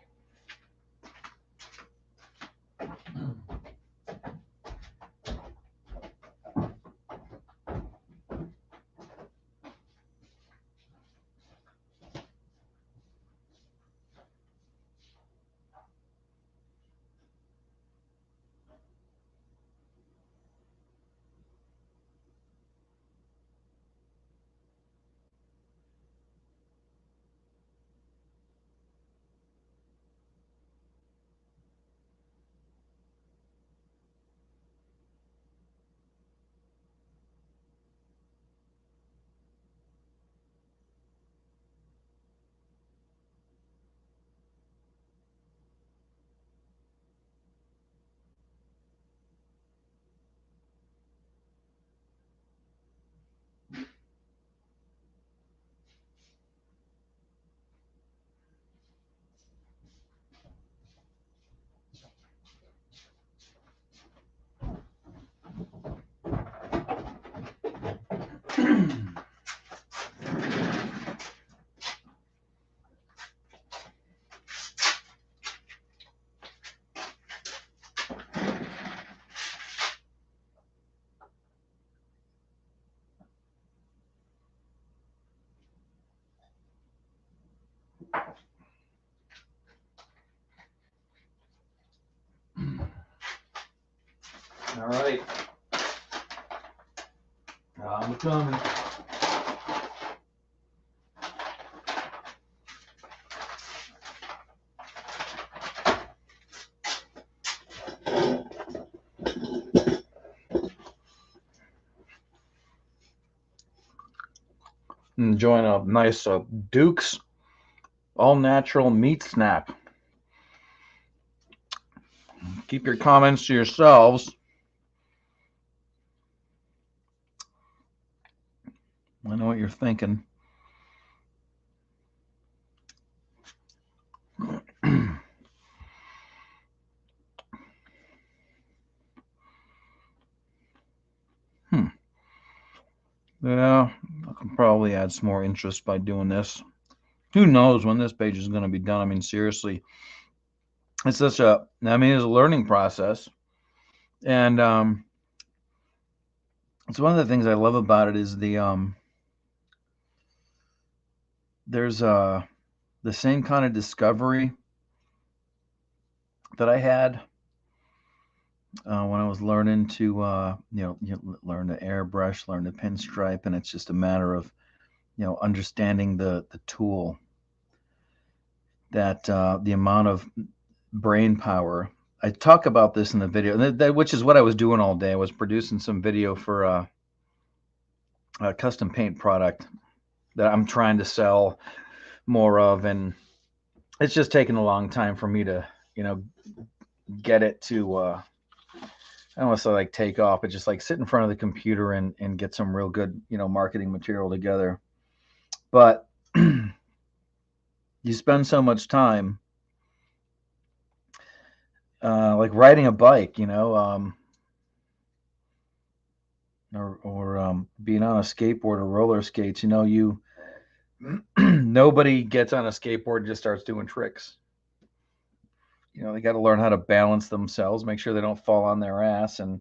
All right. I'm coming. Enjoying a nice Duke's all-natural meat snap. Keep your comments to yourselves. I know what you're thinking. Yeah, I can probably add some more interest by doing this. Who knows when this page is going to be done? I mean, seriously, it's it's a learning process. And it's one of the things I love about it is there's the same kind of discovery that I had when I was learning to learn to airbrush, learn to pinstripe, and it's just a matter of understanding the tool, that the amount of brain power. I talk about this in the video, which is what I was doing all day. I was producing some video for a custom paint product that I'm trying to sell more of, and it's just taken a long time for me to get it to I don't want to say like take off, but just like sit in front of the computer and get some real good marketing material together. But you spend so much time like riding a bike, or being on a skateboard or roller skates. You nobody gets on a skateboard and just starts doing tricks. They got to learn how to balance themselves, make sure they don't fall on their ass, and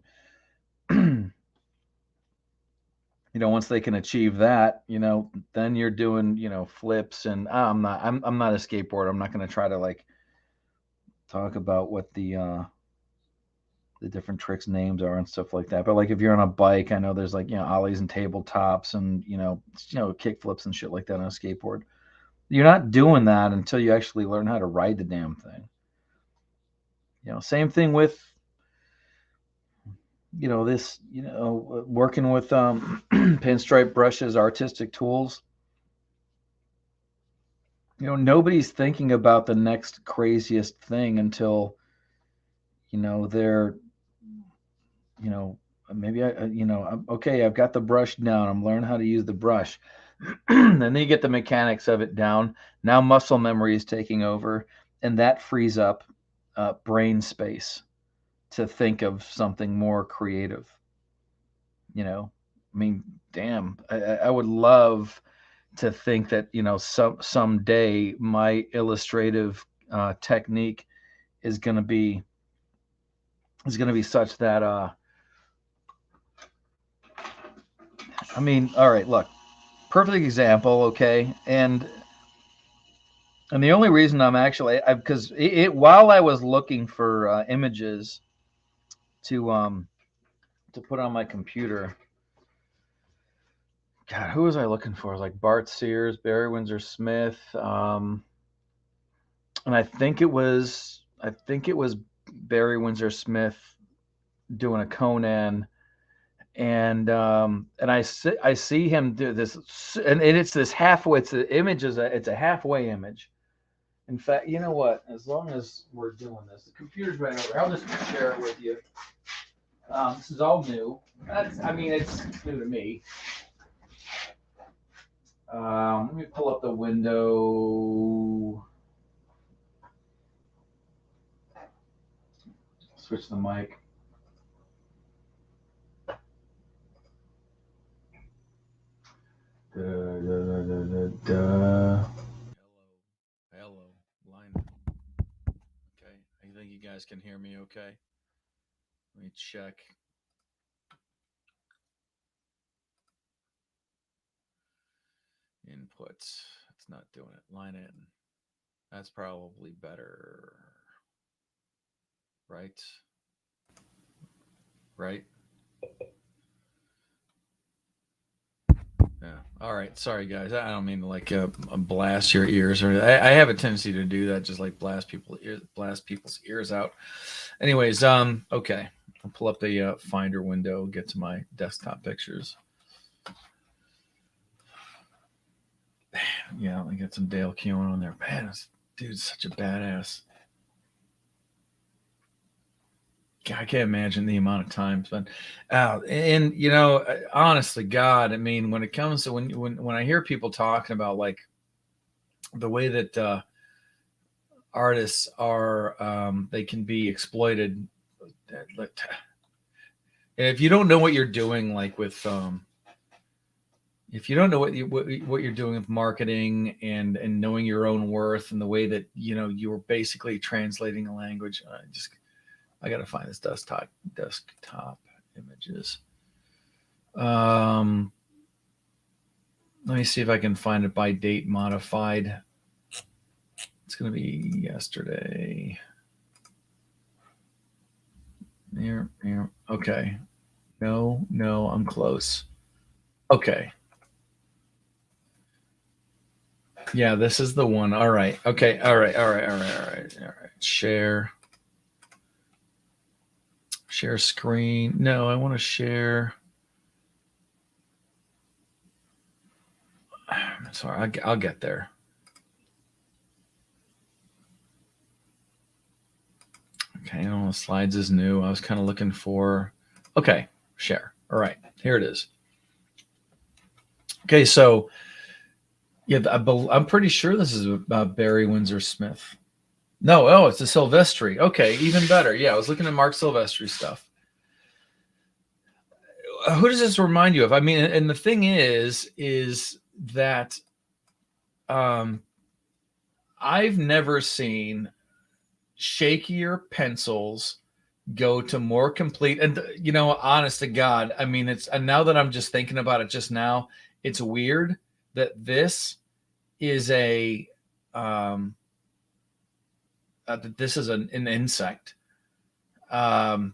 once they can achieve that, then you're doing flips. And I'm not a skateboarder. I'm not going to try to like talk about what the different tricks names are and stuff like that. But like if you're on a bike, I know there's like ollies and tabletops and kick flips and shit like that on a skateboard. You're not doing that until you actually learn how to ride the damn thing. Same thing with this, working with pinstripe brushes, artistic tools. Nobody's thinking about the next craziest thing until they're maybe okay, I've got the brush down, I'm learning how to use the brush. And then you get the mechanics of it down. Now muscle memory is taking over, and that frees up brain space to think of something more creative. I mean, damn, I would love to think that someday my illustrative technique is going to be such that I mean, all right, look, perfect example, okay, and the only reason I'm actually because while I was looking for images to put on my computer. God, who was I looking for? It was like Bart Sears, Barry Windsor Smith, and I think it was Barry Windsor Smith doing a Conan, and I see him do this, and it's this halfway. It's the image it's a halfway image. In fact, you know what? As long as we're doing this, the computer's right over. I'll just share it with you. This is all new. I mean, it's new to me. Let me pull up the window. Switch the mic. Hello, line. Okay, I think you guys can hear me okay. Let me check. Inputs. It's not doing it. Line in. That's probably better. Right? Right? Yeah. All right. Sorry, guys. I don't mean to like blast your ears, or I have a tendency to do that, just like blast people's ears out. Anyways, okay. I'll pull up the Finder window, get to my desktop pictures. Yeah, I got some Dale Keown on there. Man, this dude's such a badass. I can't imagine the amount of time spent. And honestly, God, I mean, when it comes to when I hear people talking about like the way that artists are, they can be exploited. And if you don't know what you're doing, like with if you don't know what you're doing with marketing and knowing your own worth and the way that you were basically translating a language, I got to find this desktop images. Let me see if I can find it by date modified. It's going to be yesterday. There. Okay. No, I'm close. Okay. Yeah, this is the one. All right. Okay. All right. Share screen. No, I want to share. Sorry, I'll get there. Okay, the slides is new. I was kind of looking for. Okay, share. All right, here it is. Okay, so yeah, I'm pretty sure this is about Barry Windsor Smith. No, it's a Silvestri. Okay, even better. Yeah, I was looking at Mark Silvestri stuff. Who does this remind you of? I mean, and the thing is that I've never seen shakier pencils go to more complete, and honest to God, I mean, and now that I'm just thinking about it just now, it's weird that this is an insect. I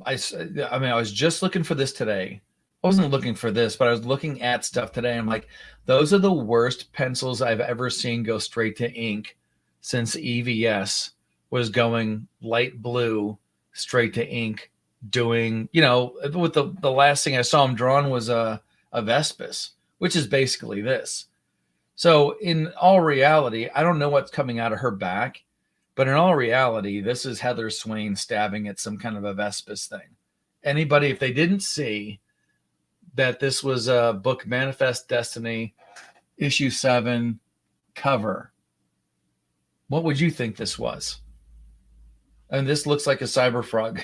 was just looking for this today. I wasn't looking for this, but I was looking at stuff today. I'm like, those are the worst pencils I've ever seen go straight to ink since EVS was going light blue straight to ink, doing, with the last thing I saw him drawn was a Vespis, which is basically this. So in all reality, I don't know what's coming out of her back, but in all reality, this is Heather Swain stabbing at some kind of a Vespis thing. Anybody, if they didn't see that this was a book, Manifest Destiny, issue 7 cover, what would you think this was? And this looks like a Cyberfrog.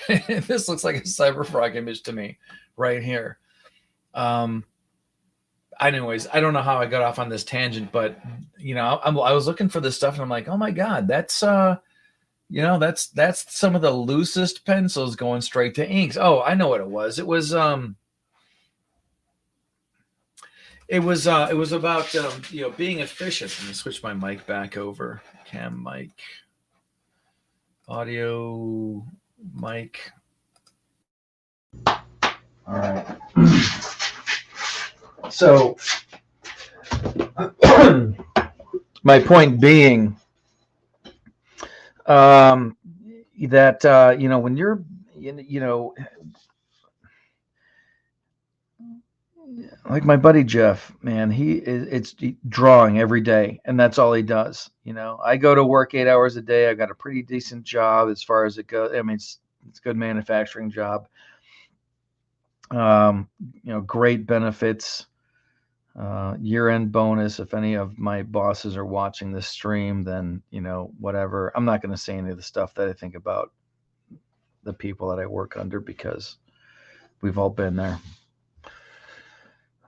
This looks like a Cyberfrog image to me right here. Anyways, I don't know how I got off on this tangent, but I was looking for this stuff and I'm like, oh my God, that's that's some of the loosest pencils going straight to inks. Oh, I know what it was. It was about being efficient. Let me switch my mic back over. Cam mic, audio mic. All right. So my point being that when you're like my buddy Jeff, man, it's drawing every day, and that's all he does. I go to work 8 hours a day. I've got a pretty decent job as far as it goes. I mean, it's a good manufacturing job. Great benefits, year-end bonus. If any of my bosses are watching this stream, then whatever. I'm not going to say any of the stuff that I think about the people that I work under, because we've all been there.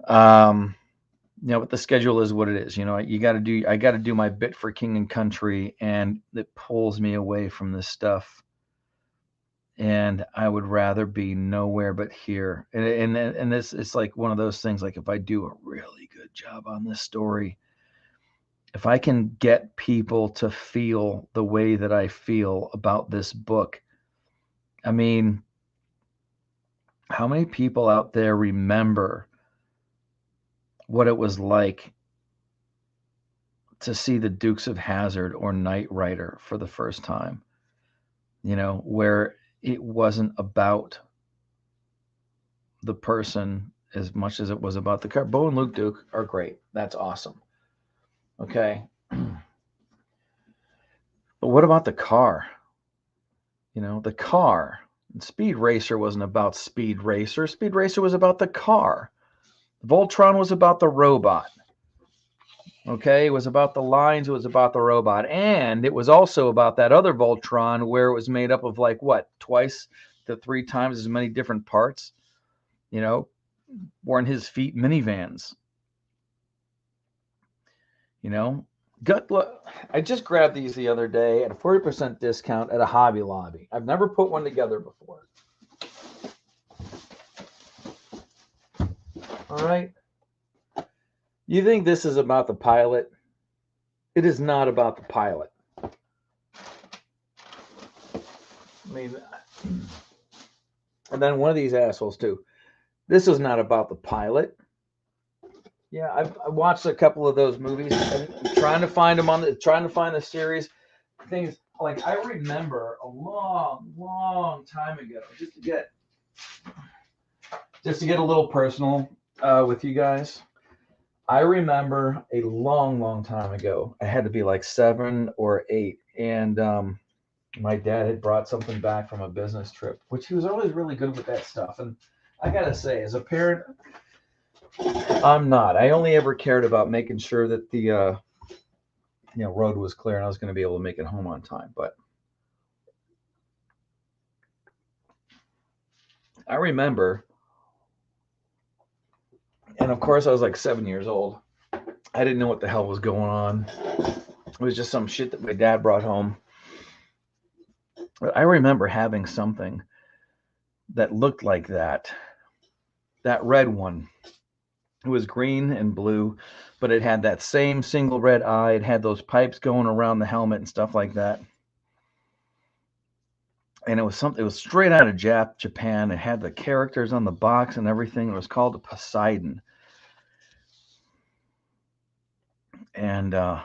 But the schedule is what it is. I got to do my bit for King and Country, and it pulls me away from this stuff. And I would rather be nowhere but here. And this, it's like one of those things, like if I do a really good job on this story, if I can get people to feel the way that I feel about this book, I mean, how many people out there remember what it was like to see the Dukes of Hazzard or Knight Rider for the first time, where it wasn't about the person as much as it was about the car. Bo and Luke Duke are great. That's awesome. Okay. But what about the car? The car. Speed Racer wasn't about Speed Racer. Speed Racer was about the car. Voltron was about the robot. Okay, it was about the lines, it was about the robot. And it was also about that other Voltron where it was made up of 2 to 3 times as many different parts. wore in his feet minivans. You know, I just grabbed these the other day at a 40% discount at a Hobby Lobby. I've never put one together before. All right. You think this is about the pilot? It is not about the pilot. I mean, and then one of these assholes too. This is not about the pilot. Yeah, I watched a couple of those movies and trying to find them trying to find the series. Things like I remember a long time ago, just to get a little personal with you guys. I remember a long time ago. I had to be like 7 or 8, and my dad had brought something back from a business trip, which he was always really good with that stuff. And I gotta say, as a parent, I'm not. I only ever cared about making sure that the road was clear and I was going to be able to make it home on time. But I remember, and of course I was like 7 years old. I didn't know what the hell was going on. It was just some shit that my dad brought home. But I remember having something that looked like that red one. It was green and blue, but it had that same single red eye. It had those pipes going around the helmet and stuff like that. And it was straight out of Japan. It had the characters on the box and everything. It was called a Poseidon. And man,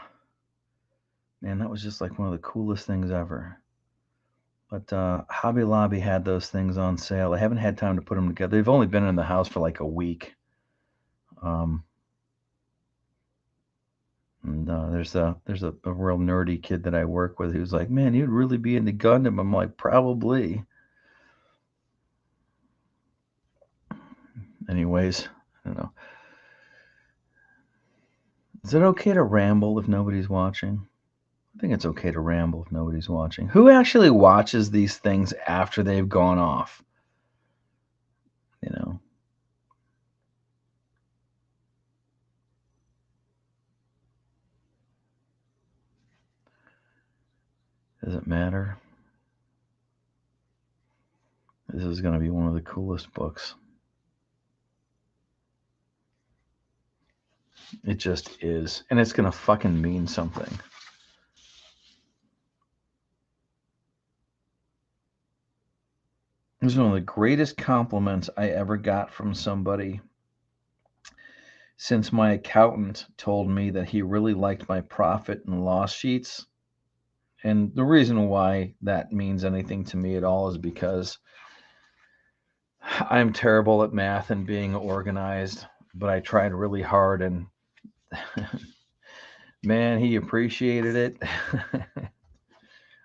that was just like one of the coolest things ever. But Hobby Lobby had those things on sale. I haven't had time to put them together. They've only been in the house for like a week. And there's a real nerdy kid that I work with who's like, man, you'd really be into Gundam. I'm like, probably. Anyways, I don't know. Is it okay to ramble if nobody's watching? I think it's okay to ramble if nobody's watching. Who actually watches these things after they've gone off? You know? Does it matter? This is going to be one of the coolest books. It just is. And it's going to fucking mean something. It was one of the greatest compliments I ever got from somebody since my accountant told me that he really liked my profit and loss sheets. And the reason why that means anything to me at all is because I'm terrible at math and being organized, but I tried really hard, and man, he appreciated it.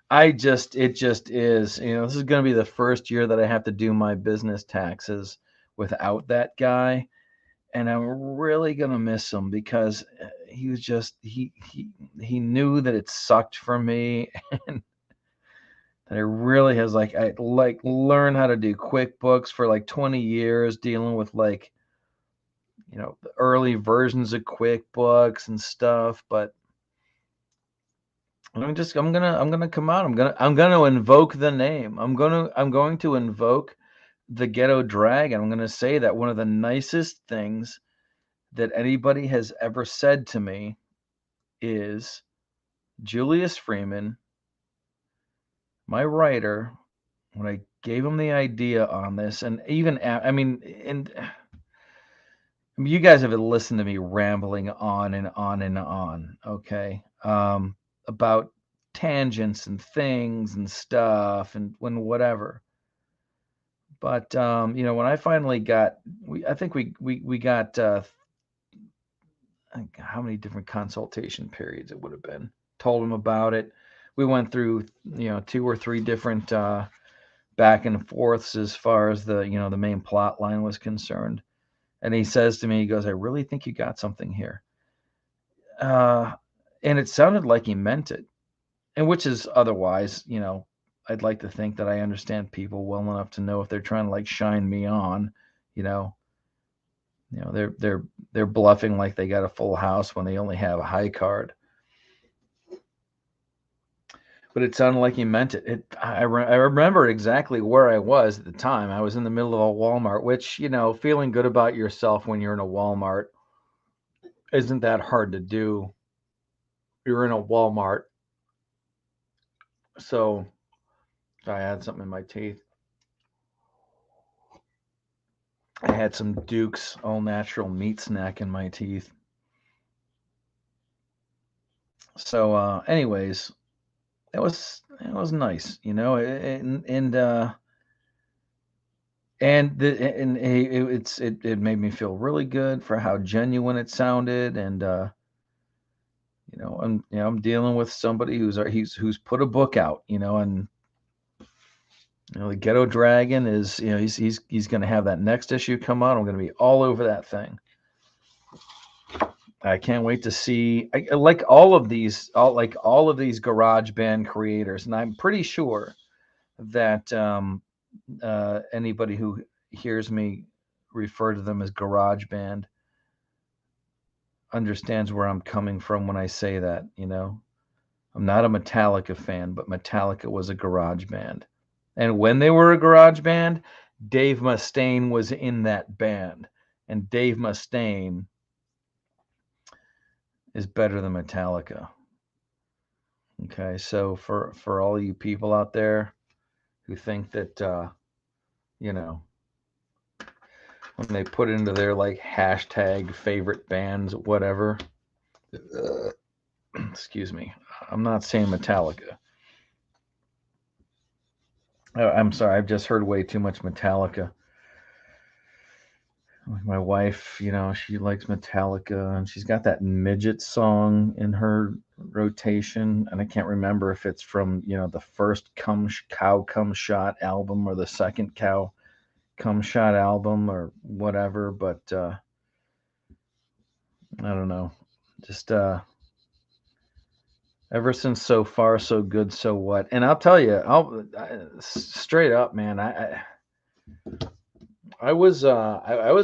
It just is. This is going to be the first year that I have to do my business taxes without that guy. And I'm really going to miss him because he was just, he knew that it sucked for me, and that it really has I learned how to do QuickBooks for like 20 years, dealing with the early versions of QuickBooks and stuff. But I'm gonna come out. I'm gonna invoke the name. I'm going to invoke the Ghetto Dragon. I'm gonna say that one of the nicest things that anybody has ever said to me is Julius Freeman, my writer, when I gave him the idea on this, and even you guys have listened to me rambling on and on and on, okay, about tangents and things and stuff and whatever. But when I finally got, I think we got how many different consultation periods it would have been. Told him about it. We went through 2 or 3 different back and forths as far as the the main plot line was concerned. And he says to me, he goes, I really think you got something here. And it sounded like he meant it. And which is otherwise, I'd like to think that I understand people well enough to know if they're trying to shine me on, You know, they're bluffing like they got a full house when they only have a high card. But it sounded like he meant it. I remember exactly where I was at the time. I was in the middle of a Walmart, which, you know, feeling good about yourself when you're in a Walmart isn't that hard to do. You're in a Walmart. So I had something in my teeth. I had some Duke's all natural meat snack in my teeth. So, anyways, it was nice, you know, it made me feel really good for how genuine it sounded, and I'm dealing with somebody who's put a book out, you know, and you know the Ghetto Dragon is, you know, he's going to have that next issue come out. I'm going to be all over that thing. I can't wait to see. I like all of these garage band creators, and I'm pretty sure that anybody who hears me refer to them as garage band understands where I'm coming from when I say that. You know, I'm not a Metallica fan, but Metallica was a garage band, and when they were a garage band, Dave Mustaine was in that band, and Dave Mustaine is better than Metallica. Okay, so for all you people out there who think that you know, when they put into their like hashtag favorite bands, whatever. Excuse me, I'm not saying Metallica. I'm sorry, I've just heard way too much Metallica. Like my wife, you know, she likes Metallica, and she's got that midget song in her rotation, and I can't remember if it's from, you know, the first Cow Come Shot album or the second Cow Come Shot album or whatever, but I don't know. Just ever since So Far So Good So What, and I'll tell you, straight up, man, I was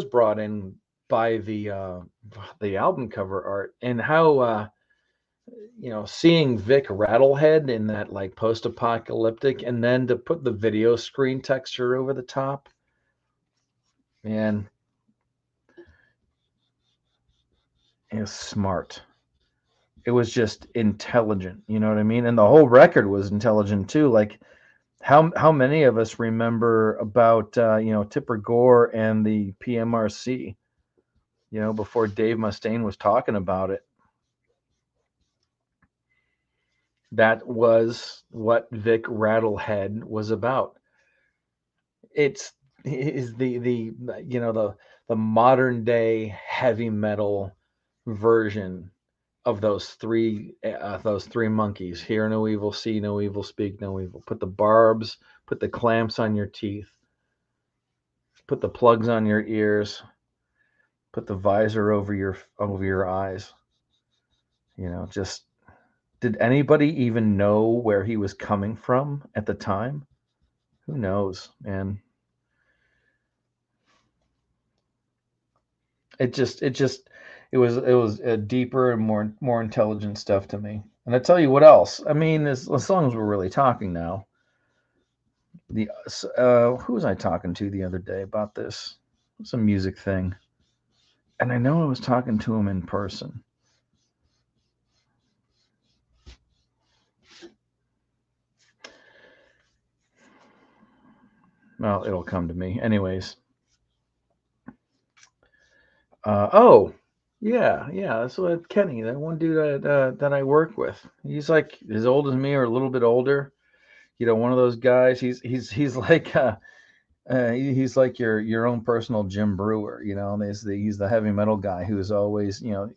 brought in by the album cover art, and how you know, seeing Vic Rattlehead in that like post-apocalyptic, and then to put the video screen texture over the top, man, it was smart. It was just intelligent, you know what I mean? And the whole record was intelligent too. Like how many of us remember about you know, Tipper Gore and the PMRC? You know, before Dave Mustaine was talking about it, that was what Vic Rattlehead was about. It's is the you know, the modern day heavy metal version of those three monkeys: hear no evil, see no evil, speak no evil. Put the barbs, put the clamps on your teeth, put the plugs on your ears, put the visor over your eyes. You know, just, did anybody even know where he was coming from at the time? Who knows, man? It just it was deeper and more intelligent stuff to me. And I tell you what else. I mean, as long as we're really talking now, the who was I talking to the other day about this? It was a music thing, and I know I was talking to him in person. Well, it'll come to me, anyways. Oh, yeah, that's what Kenny, that one dude that I work with. He's like as old as me or a little bit older. You know, one of those guys. He's like he's like your own personal Jim Brewer. You know, and he's the heavy metal guy who's always, you know,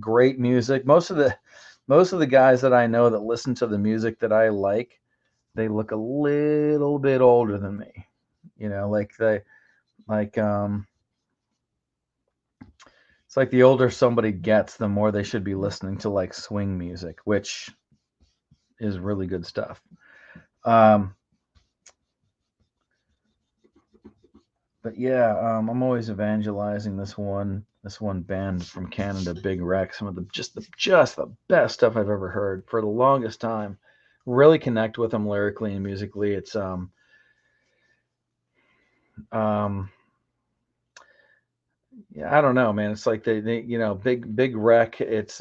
great music. Most of the guys that I know that listen to the music that I like, they look a little bit older than me. You know, like it's like the older somebody gets, the more they should be listening to like swing music, which is really good stuff. Um, But yeah, I'm always evangelizing this one band from Canada, Big Wreck. Some of the best stuff I've ever heard for the longest time. Really connect with them lyrically and musically. It's um yeah, I don't know, man. It's like Big Wreck. It's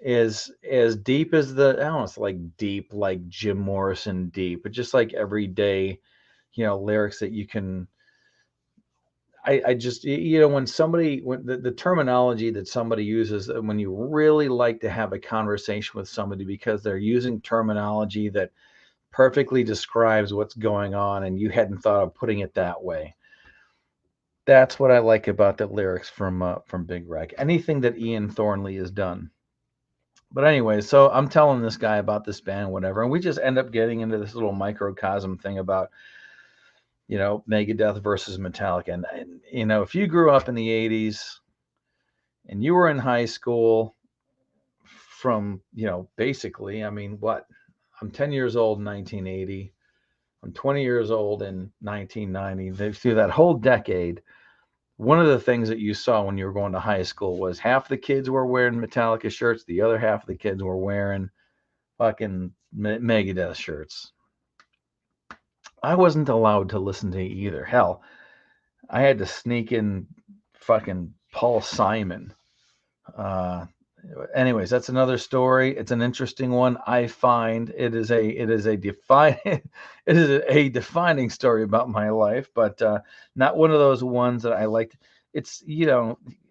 is as deep as the, I don't know, it's like deep, like Jim Morrison deep, but just like everyday, lyrics that you can. I just, when the terminology that somebody uses, when you really like to have a conversation with somebody because they're using terminology that perfectly describes what's going on and you hadn't thought of putting it that way. That's what I like about the lyrics from Big Wreck. Anything that Ian Thornley has done. But anyway, so I'm telling this guy about this band, whatever, and we just end up getting into this little microcosm thing about, Megadeth versus Metallica. And if you grew up in the 80s and you were in high school from, basically, I mean, what? I'm 10 years old in 1980. I'm 20 years old in 1990. Through that whole decade, one of the things that you saw when you were going to high school was half the kids were wearing Metallica shirts, the other half of the kids were wearing fucking Megadeth shirts. I wasn't allowed to listen to either. Hell, I had to sneak in fucking Paul Simon. Uh, Anyways, that's another story. It's an interesting one. I find it is a defining story about my life, but not one of those ones that I like. It's,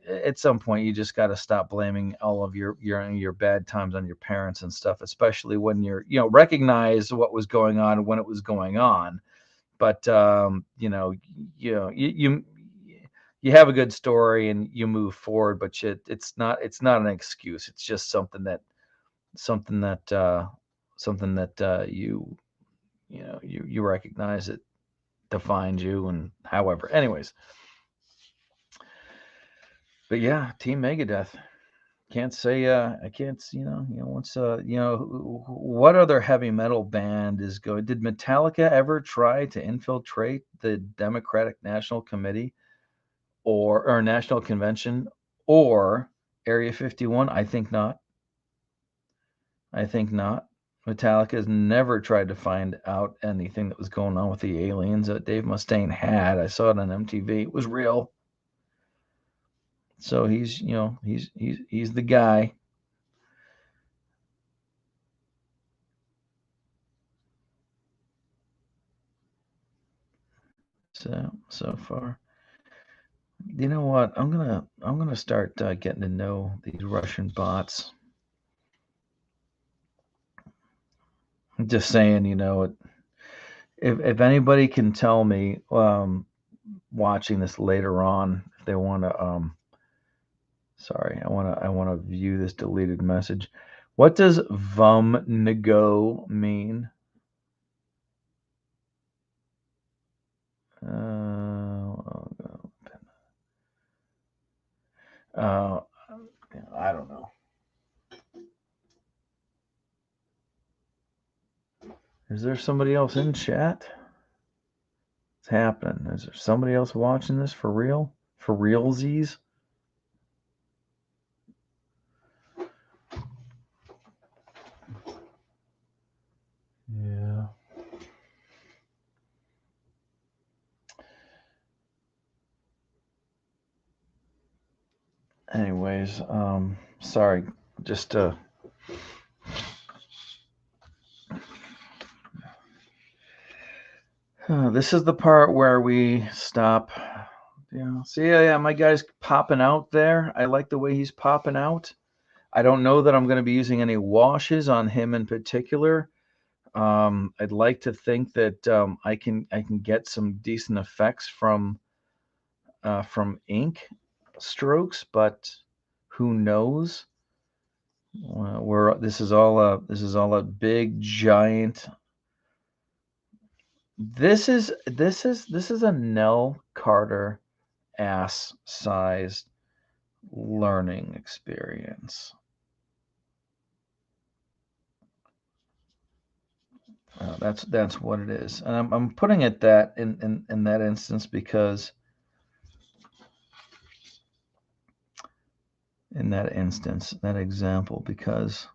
at some point you just got to stop blaming all of your bad times on your parents and stuff, especially when you're, recognize what was going on when it was going on. But you have a good story and you move forward, but it's not an excuse. It's just something that you recognize it defines you, and however. Anyways, but yeah, Team Megadeth. Can't say I can't, once what other heavy metal band is going? Did Metallica ever try to infiltrate the Democratic National Committee or National Convention or Area 51? I think not. I think not. Metallica has never tried to find out anything that was going on with the aliens that Dave Mustaine had. I saw it on MTV. It was real. So he's the guy. So far, you know what? I'm gonna start getting to know these Russian bots. I'm just saying, if anybody can tell me, watching this later on, if they want to, sorry, I want to view this deleted message. What does nego mean? Uh, I don't know. Is there somebody else in chat? What's happening? Is there somebody else watching this for real? For realsies? Yeah. Anyways, sorry, just this is the part where we stop. See, yeah, my guy's popping out there. I like the way he's popping out. I don't know that I'm going to be using any washes on him in particular. I'd like to think that I can get some decent effects from ink strokes, but who knows? This is all a big giant. This is a Nell Carter ass sized learning experience. That's what it is, and I'm putting it that in that instance because that example because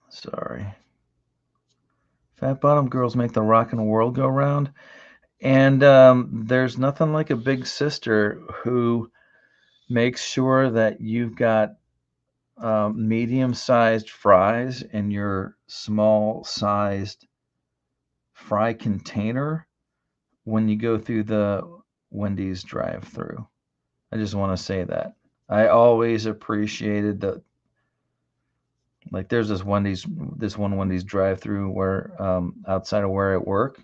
sorry, fat bottom girls make the rockin' world go round, and there's nothing like a big sister who makes sure that you've got medium-sized fries in your small-sized fry container when you go through the Wendy's drive-through. I just want to say that. I always appreciated like there's this one Wendy's drive-through where outside of where I work,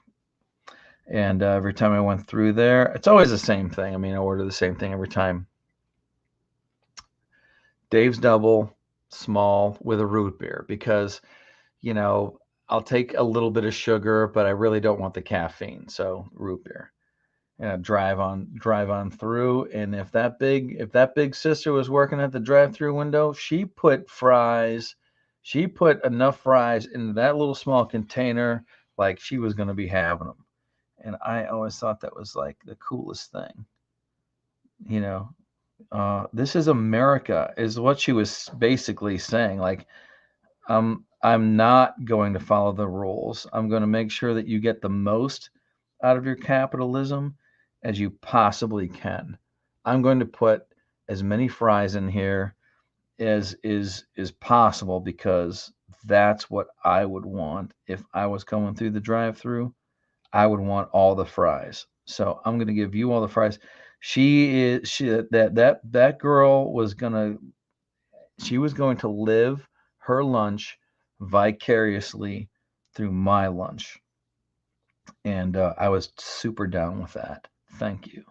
and every time I went through there, it's always the same thing. I mean, I order the same thing every time. Dave's double, small with a root beer because, you know, I'll take a little bit of sugar, but I really don't want the caffeine. So root beer. And drive on through. And if that big sister was working at the drive-through window, she put enough fries into that little small container like she was going to be having them. And I always thought that was like the coolest thing. You know, this is America, is what she was basically saying. Like, I'm not going to follow the rules. I'm going to make sure that you get the most out of your capitalism as you possibly can. I'm going to put as many fries in here as is possible because that's what I would want if I was going through the drive-through. I would want all the fries. So I'm going to give you all the fries. That girl was going to live her lunch vicariously through my lunch. And I was super down with that. Thank you.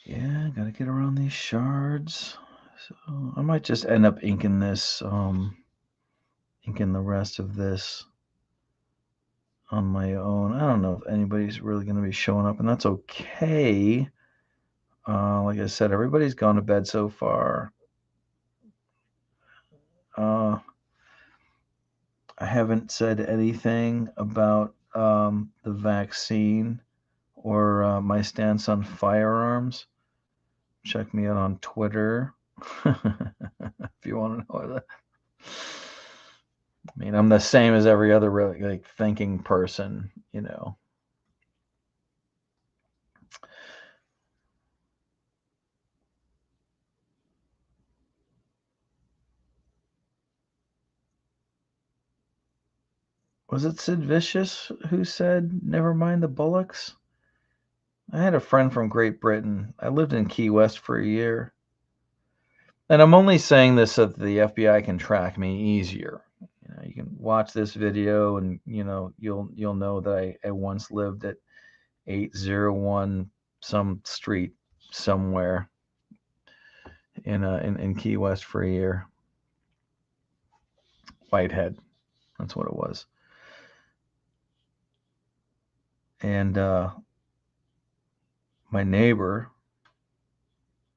Yeah, gotta get around these shards. So I might just end up inking the rest of this on my own. I don't know if anybody's really going to be showing up, and that's okay. Like I said, everybody's gone to bed so far. I haven't said anything about the vaccine or my stance on firearms. Check me out on Twitter if you want to know that. I mean, I'm the same as every other really like thinking person, you know. Was it Sid Vicious who said, "Never mind the bullocks"? I had a friend from Great Britain. I lived in Key West for a year. And I'm only saying this so that the FBI can track me easier. You know, you can watch this video and you'll know that I once lived at 801 some street somewhere in Key West for a year. Whitehead. That's what it was. And my neighbor,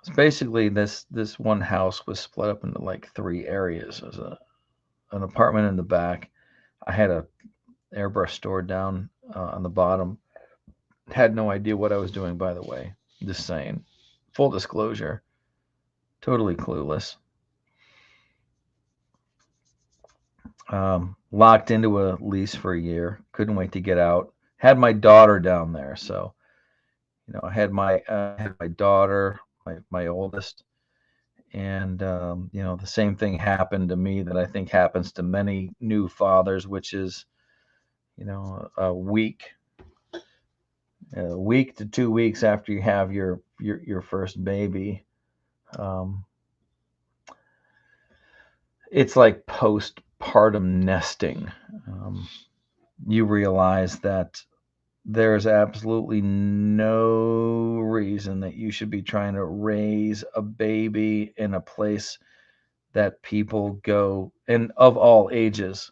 it's basically this one house was split up into like three areas. There's an apartment in the back. I had a airbrush store down on the bottom. Had no idea what I was doing, by the way. Just saying. Full disclosure. Totally clueless. Locked into a lease for a year. Couldn't wait to get out. Had my daughter down there, so I had my daughter, my oldest, and the same thing happened to me that I think happens to many new fathers, which is a week to 2 weeks after you have your first baby, it's like postpartum nesting. You realize that there's absolutely no reason that you should be trying to raise a baby in a place that people go, and of all ages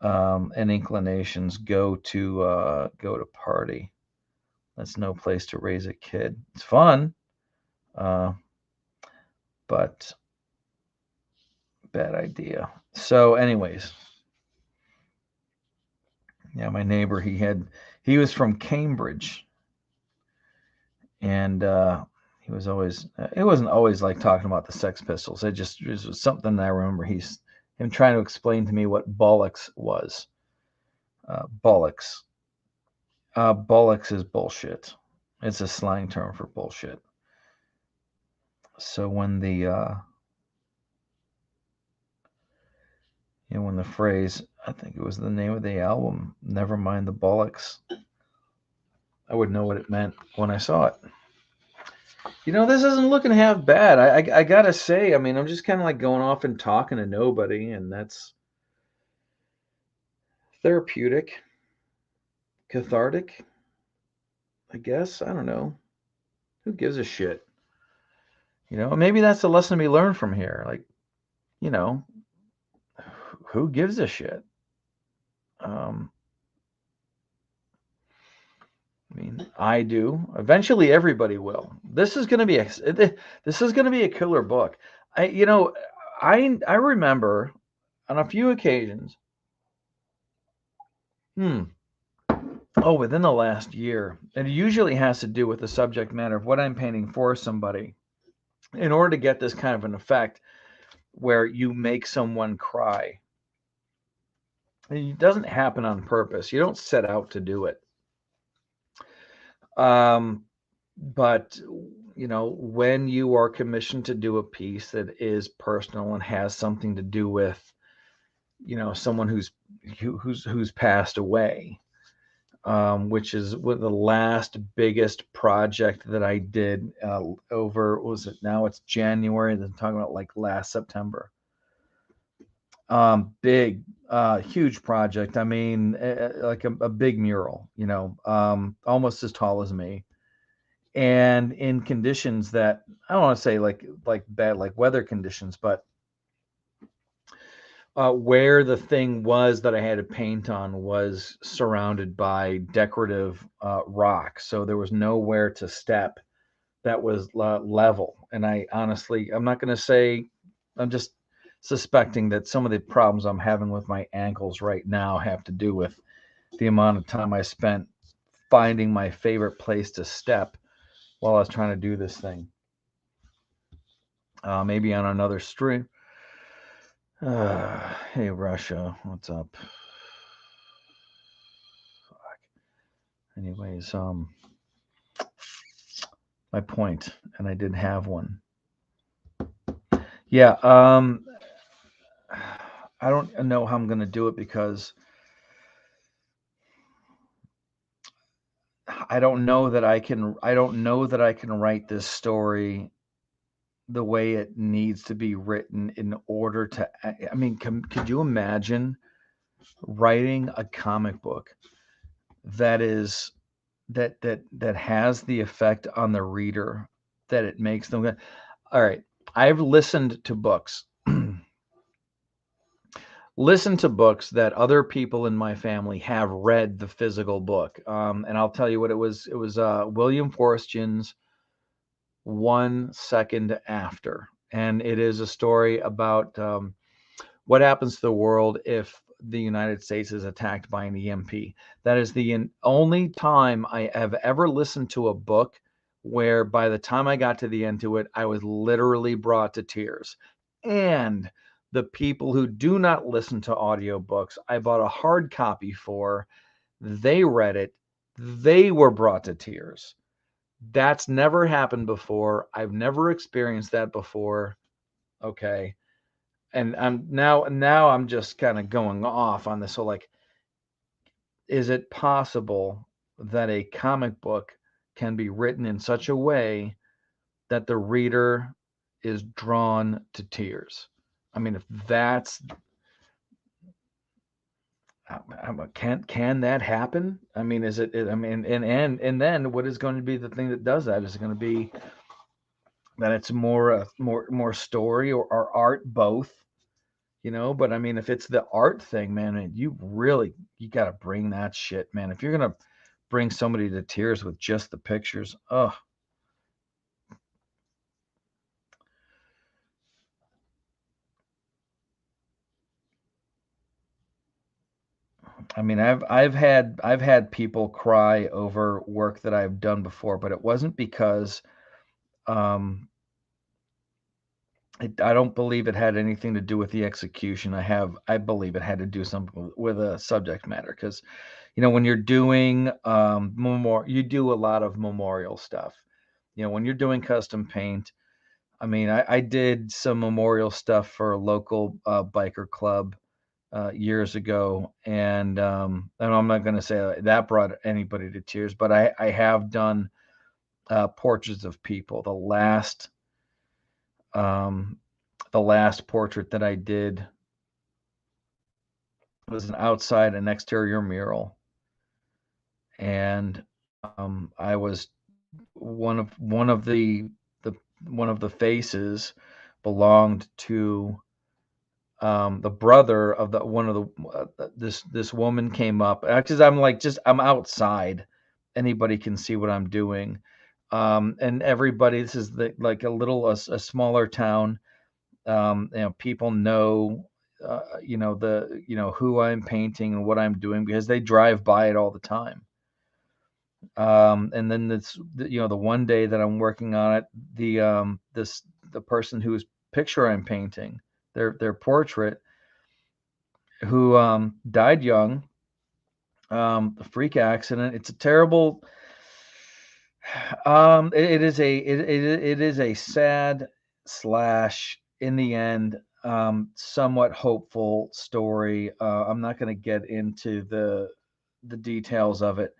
and inclinations, go to party. That's no place to raise a kid. It's fun, but bad idea. So, anyways, yeah, my neighbor, he was from Cambridge, and he was always, it wasn't always like talking about the Sex Pistols. It was something that I remember him trying to explain to me what bollocks was. Bollocks. Bollocks is bullshit. It's a slang term for bullshit. So when the phrase, I think it was the name of the album, "Never Mind the Bollocks," I would know what it meant when I saw it. This isn't looking half bad. I gotta say, I mean, I'm just kind of like going off and talking to nobody, and that's therapeutic, cathartic, I guess. I don't know. Who gives a shit? Maybe that's the lesson to be learned from here. Like, you know, who gives a shit? I mean, I do. Eventually, everybody will. This is going to be a killer book. I remember on a few occasions. Within the last year, and it usually has to do with the subject matter of what I'm painting for somebody. In order to get this kind of an effect, where you make someone cry, it doesn't happen on purpose. You don't set out to do it. But when you are commissioned to do a piece that is personal and has something to do with, someone who's passed away, which is the last biggest project that I did over, what was it? Now it's January. I'm talking about like last September. Big, huge project. I mean, like a big mural, almost as tall as me, and in conditions that I don't want to say like bad, like weather conditions, but where the thing was that I had to paint on was surrounded by decorative rock, so there was nowhere to step that was level. And I'm not going to say, I'm just suspecting that some of the problems I'm having with my ankles right now have to do with the amount of time I spent finding my favorite place to step while I was trying to do this thing. Maybe on another stream. Hey, Russia, what's up? Fuck. Anyways, my point, and I didn't have one. Yeah, I don't know how I'm going to do it, because I don't know that I can write this story the way it needs to be written in order to, I mean, could you imagine writing a comic book that has the effect on the reader that it makes them go, all right, I've listened to books that other people in my family have read the physical book. And I'll tell you what it was. It was William Forstchen's 1 Second After. And it is a story about what happens to the world if the United States is attacked by an EMP. That is the only time I have ever listened to a book where by the time I got to the end to it, I was literally brought to tears. And the people who do not listen to audiobooks, I bought a hard copy for, they read it, they were brought to tears. That's never happened before. I've never experienced that before. Okay. And I'm just kind of going off on this. So, like, is it possible that a comic book can be written in such a way that the reader is drawn to tears? I mean, if that's, Can that happen? I mean, is it? I mean, and then what is going to be the thing that does that? Is it going to be that it's more story or art, both? But I mean, if it's the art thing, man, you got to bring that shit, man. If you're gonna bring somebody to tears with just the pictures, oh, I mean, I've had people cry over work that I've done before, but it wasn't because um, I don't believe it had anything to do with the execution. I believe it had to do something with a subject matter, because when you're doing you do a lot of memorial stuff. When you're doing custom paint, I mean, I did some memorial stuff for a local biker club years ago, and I'm not going to say that brought anybody to tears, but I have done portraits of people. Um, the last portrait that I did was an outside and exterior mural, and I was the one of the faces belonged to the brother of the one of the this woman came up, because I'm outside, anybody can see what I'm doing, and everybody, this is like a smaller town, people know who I'm painting and what I'm doing, because they drive by it all the time. And then the one day that I'm working on it, the person whose picture I'm painting, their portrait, who died young, a freak accident. It's a terrible. It is a sad slash, in the end, somewhat hopeful story. I'm not going to get into the details of it.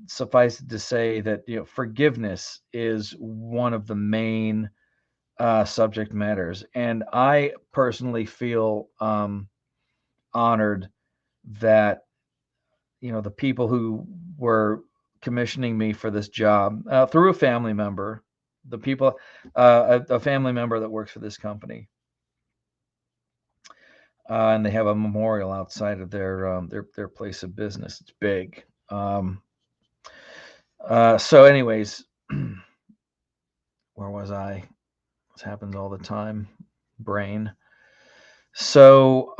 Suffice it to say that forgiveness is one of the main subject matters, and I personally feel honored that the people who were commissioning me for this job, through a family member, a family member that works for this company, and they have a memorial outside of their place of business. It's big. So anyways, where was I? This happens all the time. Brain. So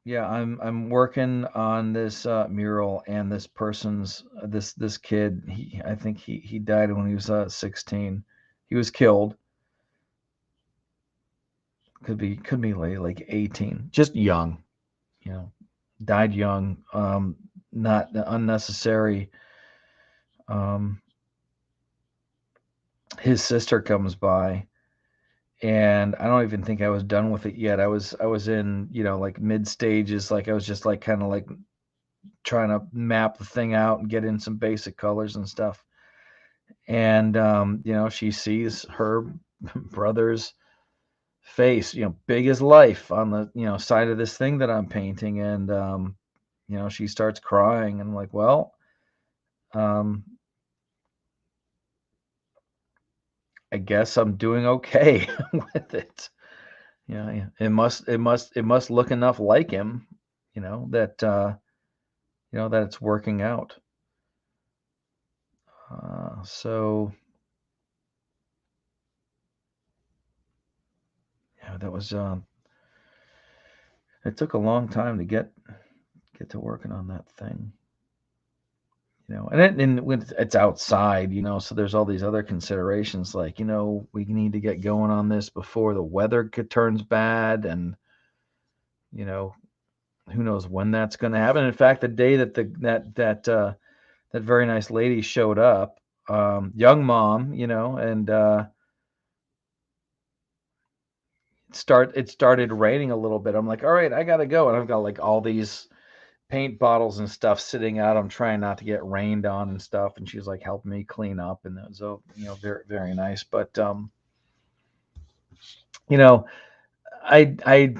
yeah, I'm working on this mural, and this person's this kid. I think he died when he was 16. He was killed. Could be like 18. Just young, died young. Not unnecessary. Um, his sister comes by, and I don't even think I was done with it yet. I was in like mid stages, like I was just like kind of like trying to map the thing out and get in some basic colors and stuff. And she sees her brother's face, big as life, on the side of this thing that I'm painting, and she starts crying, and I'm like, well, I guess I'm doing okay with it. It must look enough like him, that that it's working out. So yeah, that was it took a long time to get to working on that thing. And when it's outside, so there's all these other considerations, like, we need to get going on this before the weather turns bad, and who knows when that's going to happen. In fact, the day that that very nice lady showed up, young mom, and it started raining a little bit. I'm like, all right, I gotta go, and I've got like all these paint bottles and stuff sitting out. I'm trying not to get rained on and stuff, and she's like helping me clean up, and it was very, very nice. But I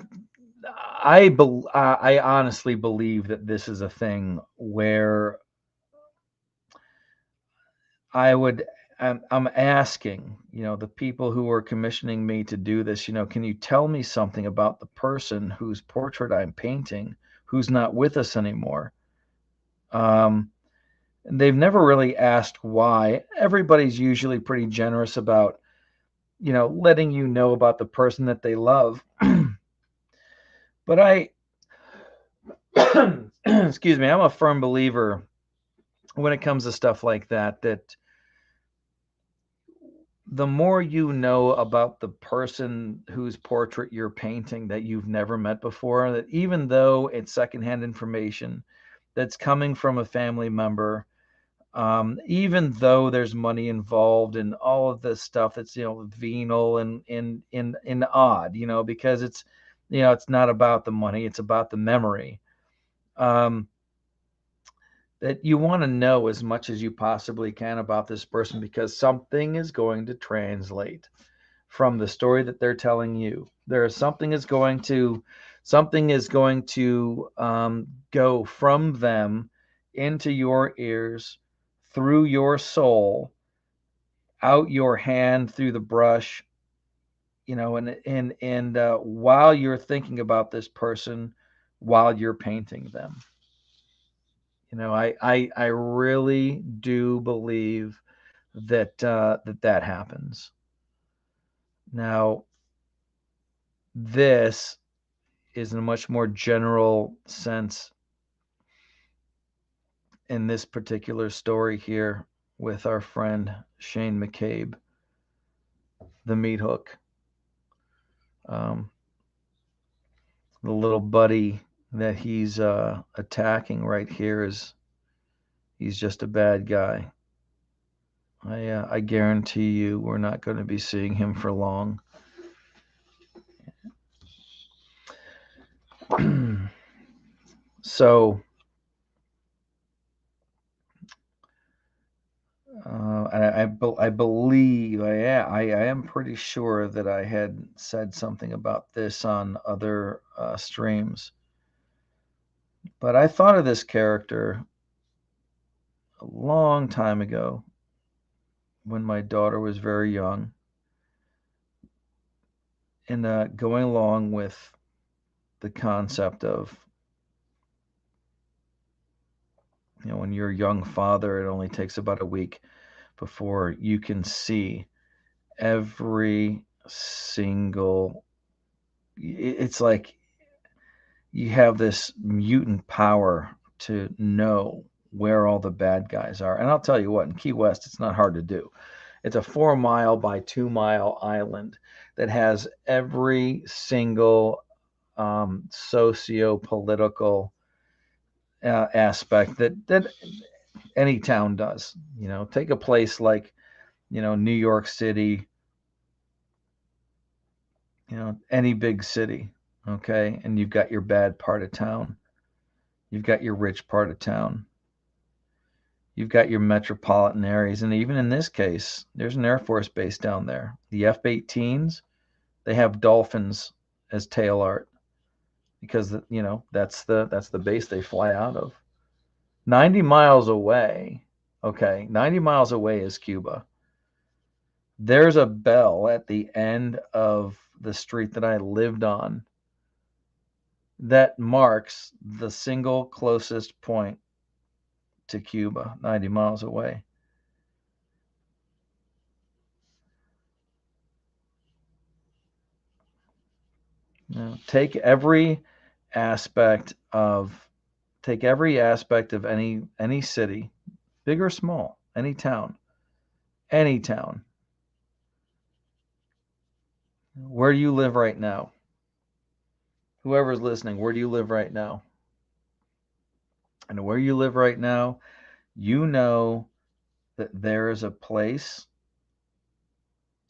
I honestly believe that this is a thing where I'm asking, the people who are commissioning me to do this, can you tell me something about the person whose portrait I'm painting, who's not with us anymore? And they've never really asked why. Everybody's usually pretty generous about, letting you know about the person that they love. But excuse me, I'm a firm believer when it comes to stuff like that, that the more you know about the person whose portrait you're painting that you've never met before, that even though it's secondhand information that's coming from a family member, even though there's money involved and all of this stuff that's venal and in odd, because it's not about the money, it's about the memory. That you want to know as much as you possibly can about this person, because something is going to translate from the story that they're telling you. Something is going to go from them into your ears, through your soul, out your hand, through the brush, and while you're thinking about this person, while you're painting them. I really do believe that happens. Now, this is in a much more general sense in this particular story here with our friend Shane McCabe, the meat hook. The little buddy that he's attacking right here he's just a bad guy. I guarantee you we're not going to be seeing him for long. So I believe I am pretty sure that I had said something about this on other streams, but I thought of this character a long time ago when my daughter was very young, and going along with the concept of, when you're a young father, it only takes about a week before you can see every single, it's like you have this mutant power to know where all the bad guys are. And I'll tell you what, in Key West, it's not hard to do. It's a 4-mile by 2-mile island that has every single socio-political aspect that any town does. Take a place like, New York City, any big city, okay? And you've got your bad part of town. You've got your rich part of town. You've got your metropolitan areas. And even in this case, there's an Air Force base down there. The F-18s, they have dolphins as tail art because, that's the base they fly out of. 90 miles away, okay, 90 miles away is Cuba. There's a bell at the end of the street that I lived on that marks the single closest point to Cuba, 90 miles away. Take every aspect of any city, big or small, any town. Where do you live right now? Whoever's listening, where do you live right now? And where you live right now, you know that there is a place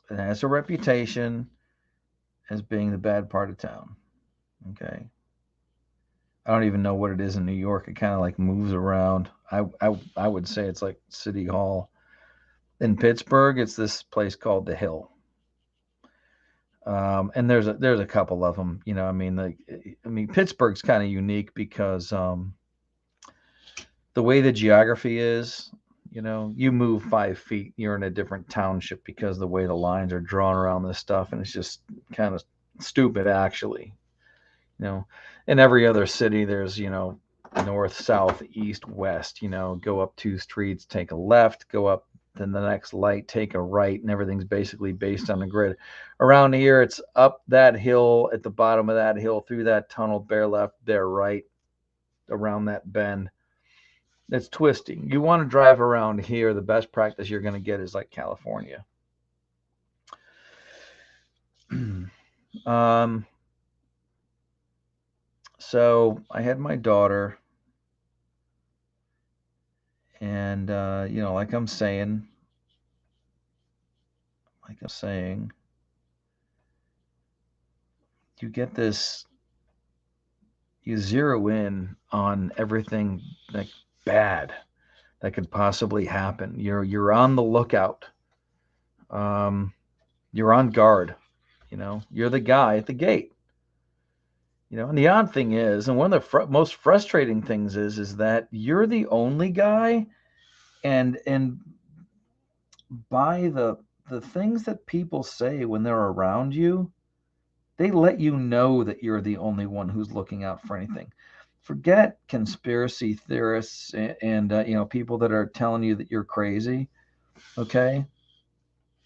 that has a reputation as being the bad part of town. Okay. I don't even know what it is in New York. It kind of like moves around. I would say it's like City Hall. In Pittsburgh, it's this place called The Hill. And there's a couple of them. You know, I mean, Pittsburgh's kind of unique because the way the geography is, you know, you move 5 feet, you're in a different township because the way the lines are drawn around this stuff, and it's just kind of stupid, actually. You know, in every other city, there's, you know, north, south, east, west. You know, go up 2 streets, take a left, go up then the next light, take a right, and everything's basically based on the grid. Around here, it's up that hill, at the bottom of that hill, through that tunnel, bear left, bear right, around that bend. It's twisty. You want to drive around here, the best practice you're going to get is like California. So I had my daughter, and you know, like I'm saying, you get this, you zero in on everything like bad that could possibly happen. You're on the lookout. You're on guard. You know, you're the guy at the gate. You know, and the odd thing is, and one of the most frustrating things is that you're the only guy, and by the things that people say when they're around you, they let you know that you're the only one who's looking out for anything. Forget conspiracy theorists and you know, people that are telling you that you're crazy. Okay,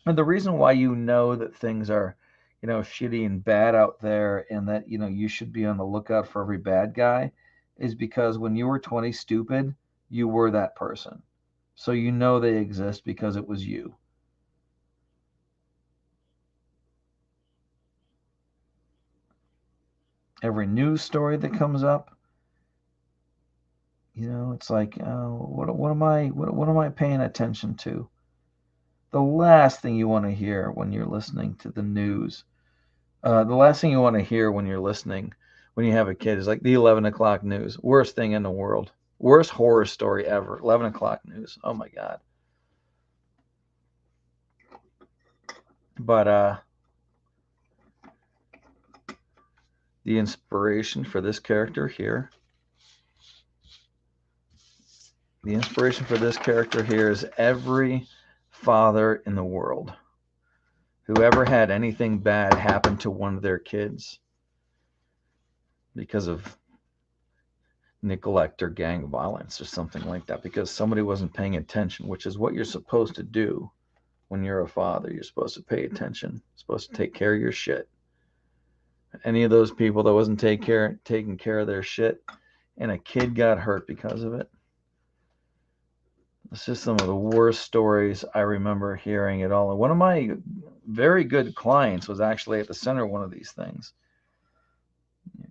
and the reason why you know that things are, you know, shitty and bad out there, and that, you know, you should be on the lookout for every bad guy, is because when you were 20 stupid, you were that person. So you know they exist because it was you. Every news story that comes up, you know, it's like, what am I paying attention to? The last thing you want to hear when you're listening to the news, the last thing you want to hear when you're listening, when you have a kid, is like the 11 o'clock news. Worst thing in the world. Worst horror story ever. 11 o'clock news. Oh my God. But the inspiration for this character here, is every father in the world who ever had anything bad happen to one of their kids because of neglect or gang violence or something like that, because somebody wasn't paying attention, which is what you're supposed to do when you're a father. You're supposed to pay attention. You're supposed to take care of your shit. Any of those people that wasn't taking care of their shit, and a kid got hurt because of it, it's just some of the worst stories I remember hearing at all. And one of my very good clients was actually at the center of one of these things.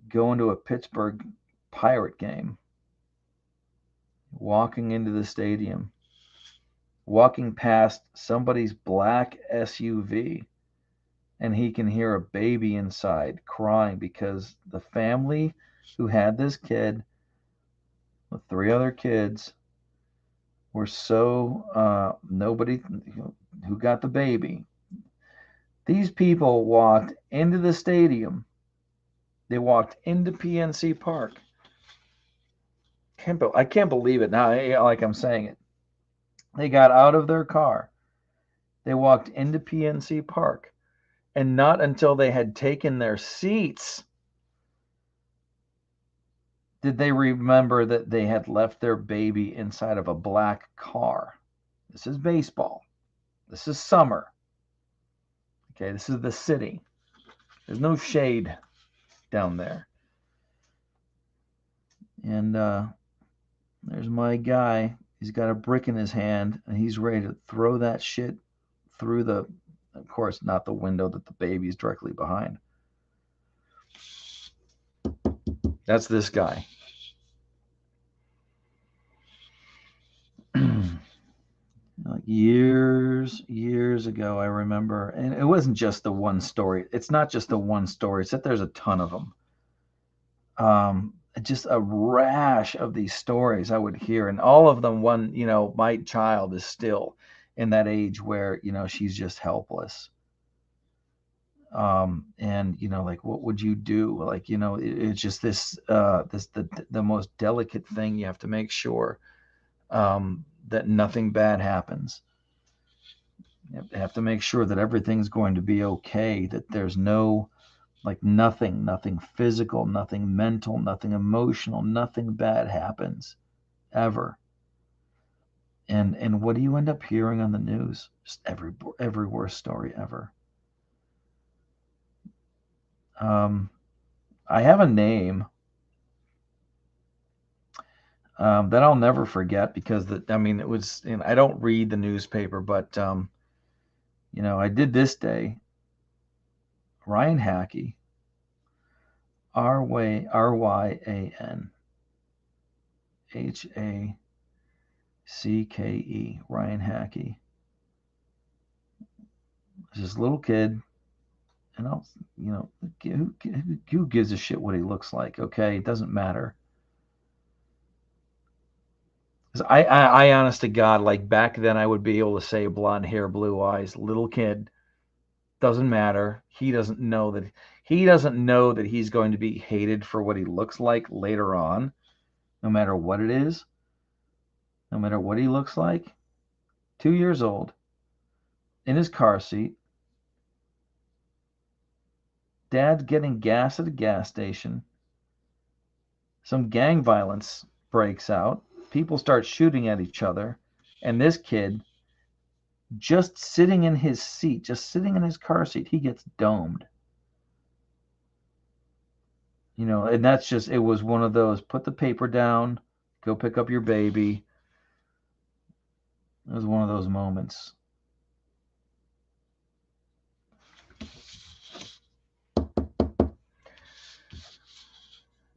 Going to a Pittsburgh Pirate game, walking into the stadium, walking past somebody's black SUV, and he can hear a baby inside crying because the family who had this kid with 3 other kids were so nobody who got the baby. These people walked into the stadium. They walked into PNC Park. I can't believe it now, like I'm saying it. They got out of their car. They walked into PNC Park. And not until they had taken their seats did they remember that they had left their baby inside of a black car. This is baseball. This is summer. Okay, this is the city. There's no shade down there. And there's my guy. He's got a brick in his hand, and he's ready to throw that shit through the, of course, not the window that the baby's directly behind. That's this guy. Years ago, I remember, and it wasn't just the one story. It's not just the one story. It's that there's a ton of them. Just a rash of these stories I would hear, and all of them, you know, my child is still in that age where, you know, she's just helpless. And like, what would you do? Like, it's just this the most delicate thing. You have to make sure that nothing bad happens. You have to make sure that everything's going to be okay, that there's no, like, nothing physical, nothing mental, nothing emotional, nothing bad happens ever. And what do you end up hearing on the news? Just every worst story ever. I have a name that I'll never forget, because it was, I don't read the newspaper, but I did this day. Ryan Hackey, RyanHacke, Ryan Hackey. This little kid, and who gives a shit what he looks like? Okay, it doesn't matter. I honest to God, like, back then I would be able to say blonde hair, blue eyes, little kid, doesn't matter. He doesn't know that he's going to be hated for what he looks like later on, no matter what it is, no matter what he looks like. 2 years old, in his car seat, dad's getting gas at a gas station. Some gang violence breaks out. People start shooting at each other, and this kid, just sitting in his seat, just sitting in his car seat, he gets domed. And that's just, it was one of those, put the paper down, go pick up your baby. It was one of those moments.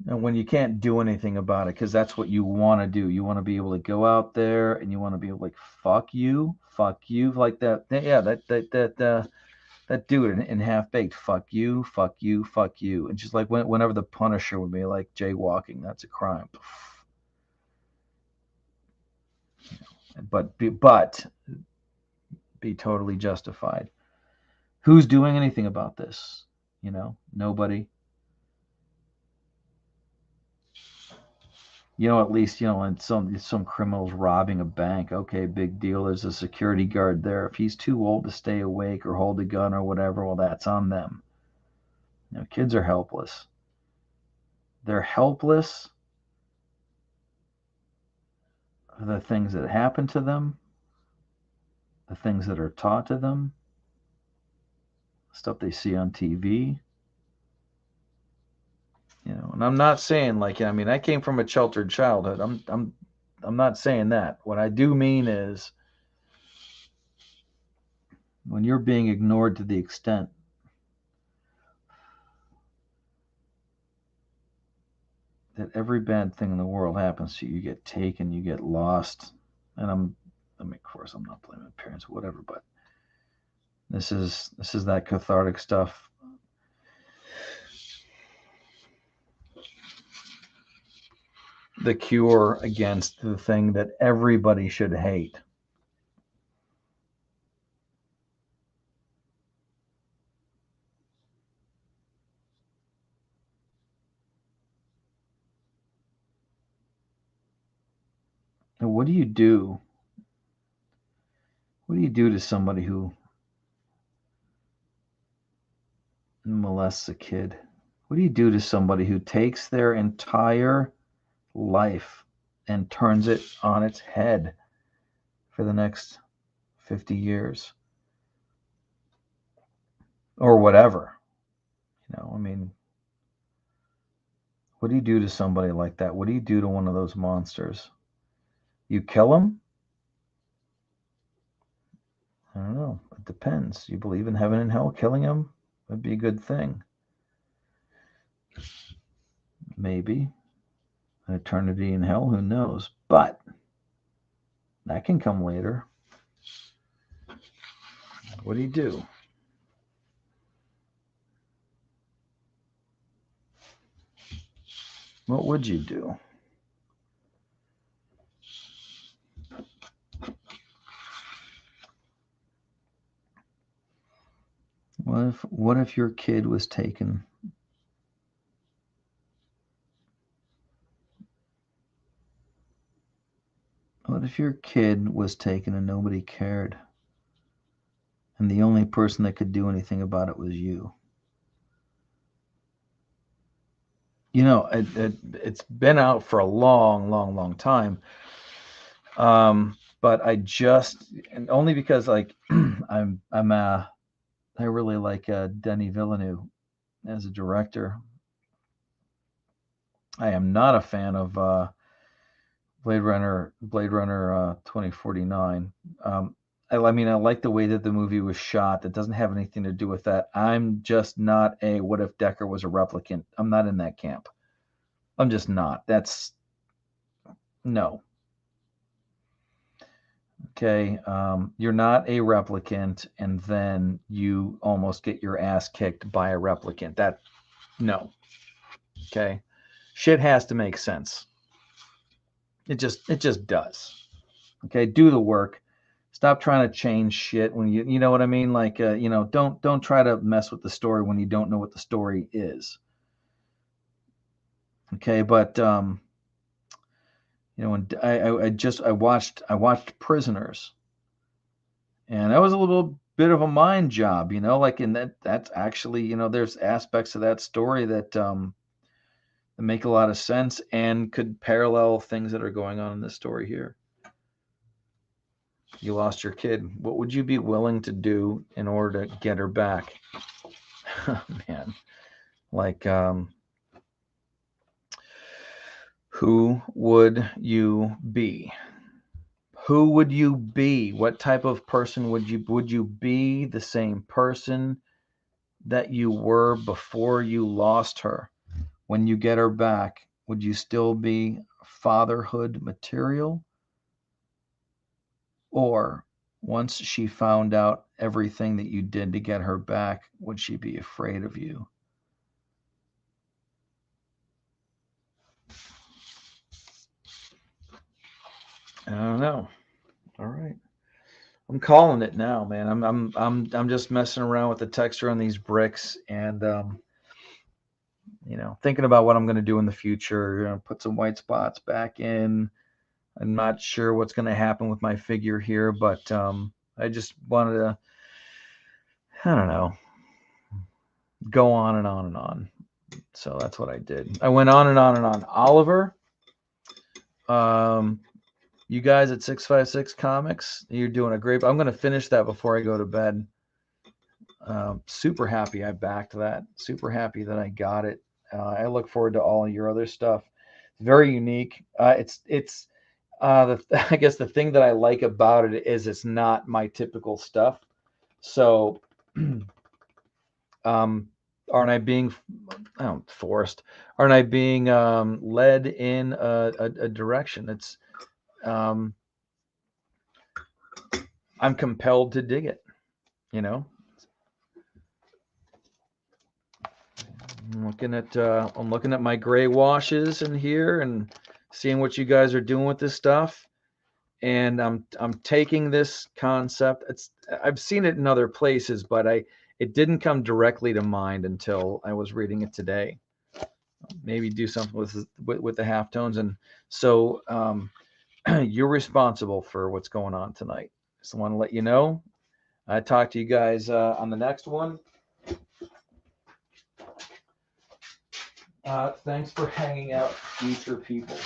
And when you can't do anything about it, because that's what you want to do. You want to be able to go out there and you want to be like, fuck you, like that. Yeah, that dude in Half Baked, fuck you, and just like whenever the Punisher would be like, jaywalking, that's a crime. But be totally justified. Who's doing anything about this? Nobody. At least, and some criminals robbing a bank. Okay, big deal. There's a security guard there. If he's too old to stay awake or hold a gun or whatever, well, that's on them. Kids are helpless. They're helpless for the things that happen to them, the things that are taught to them, stuff they see on TV. And I'm not saying, like, I came from a sheltered childhood. I'm not saying that. What I do mean is, when you're being ignored to the extent that every bad thing in the world happens to you, you get taken, you get lost. And of course, I'm not blaming parents, whatever, but this is that cathartic stuff. The cure against the thing that everybody should hate. And what do you do? What do you do to somebody who molests a kid? What do you do to somebody who takes their entire life and turns it on its head for the next 50 years? Or whatever. What do you do to somebody like that? What do you do to one of those monsters? You kill them? I don't know. It depends. You believe in heaven and hell? Killing them would be a good thing. Maybe. An eternity in hell, who knows? But that can come later. What do you do? What would you do? What if your kid was taken? What if your kid was taken and nobody cared? And the only person that could do anything about it was you. You know, it's been out for a long time. But I just, and only because like I really like Denis Villeneuve as a director. I am not a fan of Blade Runner 2049. I mean, I like the way that the movie was shot. That doesn't have anything to do with that. I'm just not a what if Deckard was a replicant. I'm not in that camp. I'm just not. That's no. Okay, you're not a replicant, and then you almost get your ass kicked by a replicant. That no. Okay, shit has to make sense. It just does. Okay, do the work. Stop trying to change shit when you know what I mean. Like don't try to mess with the story when you don't know what the story is. Okay, but when I watched Prisoners, and that was a little bit of a mind job, like in that's actually there's aspects of that story that make a lot of sense and could parallel things that are going on in this story here. You lost your kid. What would you be willing to do in order to get her back? Man, like, who would you be? Who would you be? What type of person would you be the same person that you were before you lost her? When you get her back, would you still be fatherhood material? Or once she found out everything that you did to get her back, would she be afraid of you? I don't know. All right. I'm calling it now, man. I'm just messing around with the texture on these bricks and thinking about what I'm going to do in the future. Put some white spots back in. I'm not sure what's going to happen with my figure here, but I just wanted to, I don't know, go on and on and on. So that's what I did. I went on and on and on. Oliver, you guys at 656 Comics, you're doing a great. I'm going to finish that before I go to bed. Super happy I backed that. Super happy that I got it. I look forward to all of your other stuff. It's very unique. I guess the thing that I like about it is it's not my typical stuff. So, aren't I being forced? Aren't I being led in a direction? It's I'm compelled to dig it. I'm looking at my gray washes in here and seeing what you guys are doing with this stuff. And I'm taking this concept. I've seen it in other places, but it didn't come directly to mind until I was reading it today. Maybe do something with the halftones. And so you're responsible for what's going on tonight. Just want to let you know. I talk to you guys on the next one. Thanks for hanging out, future people.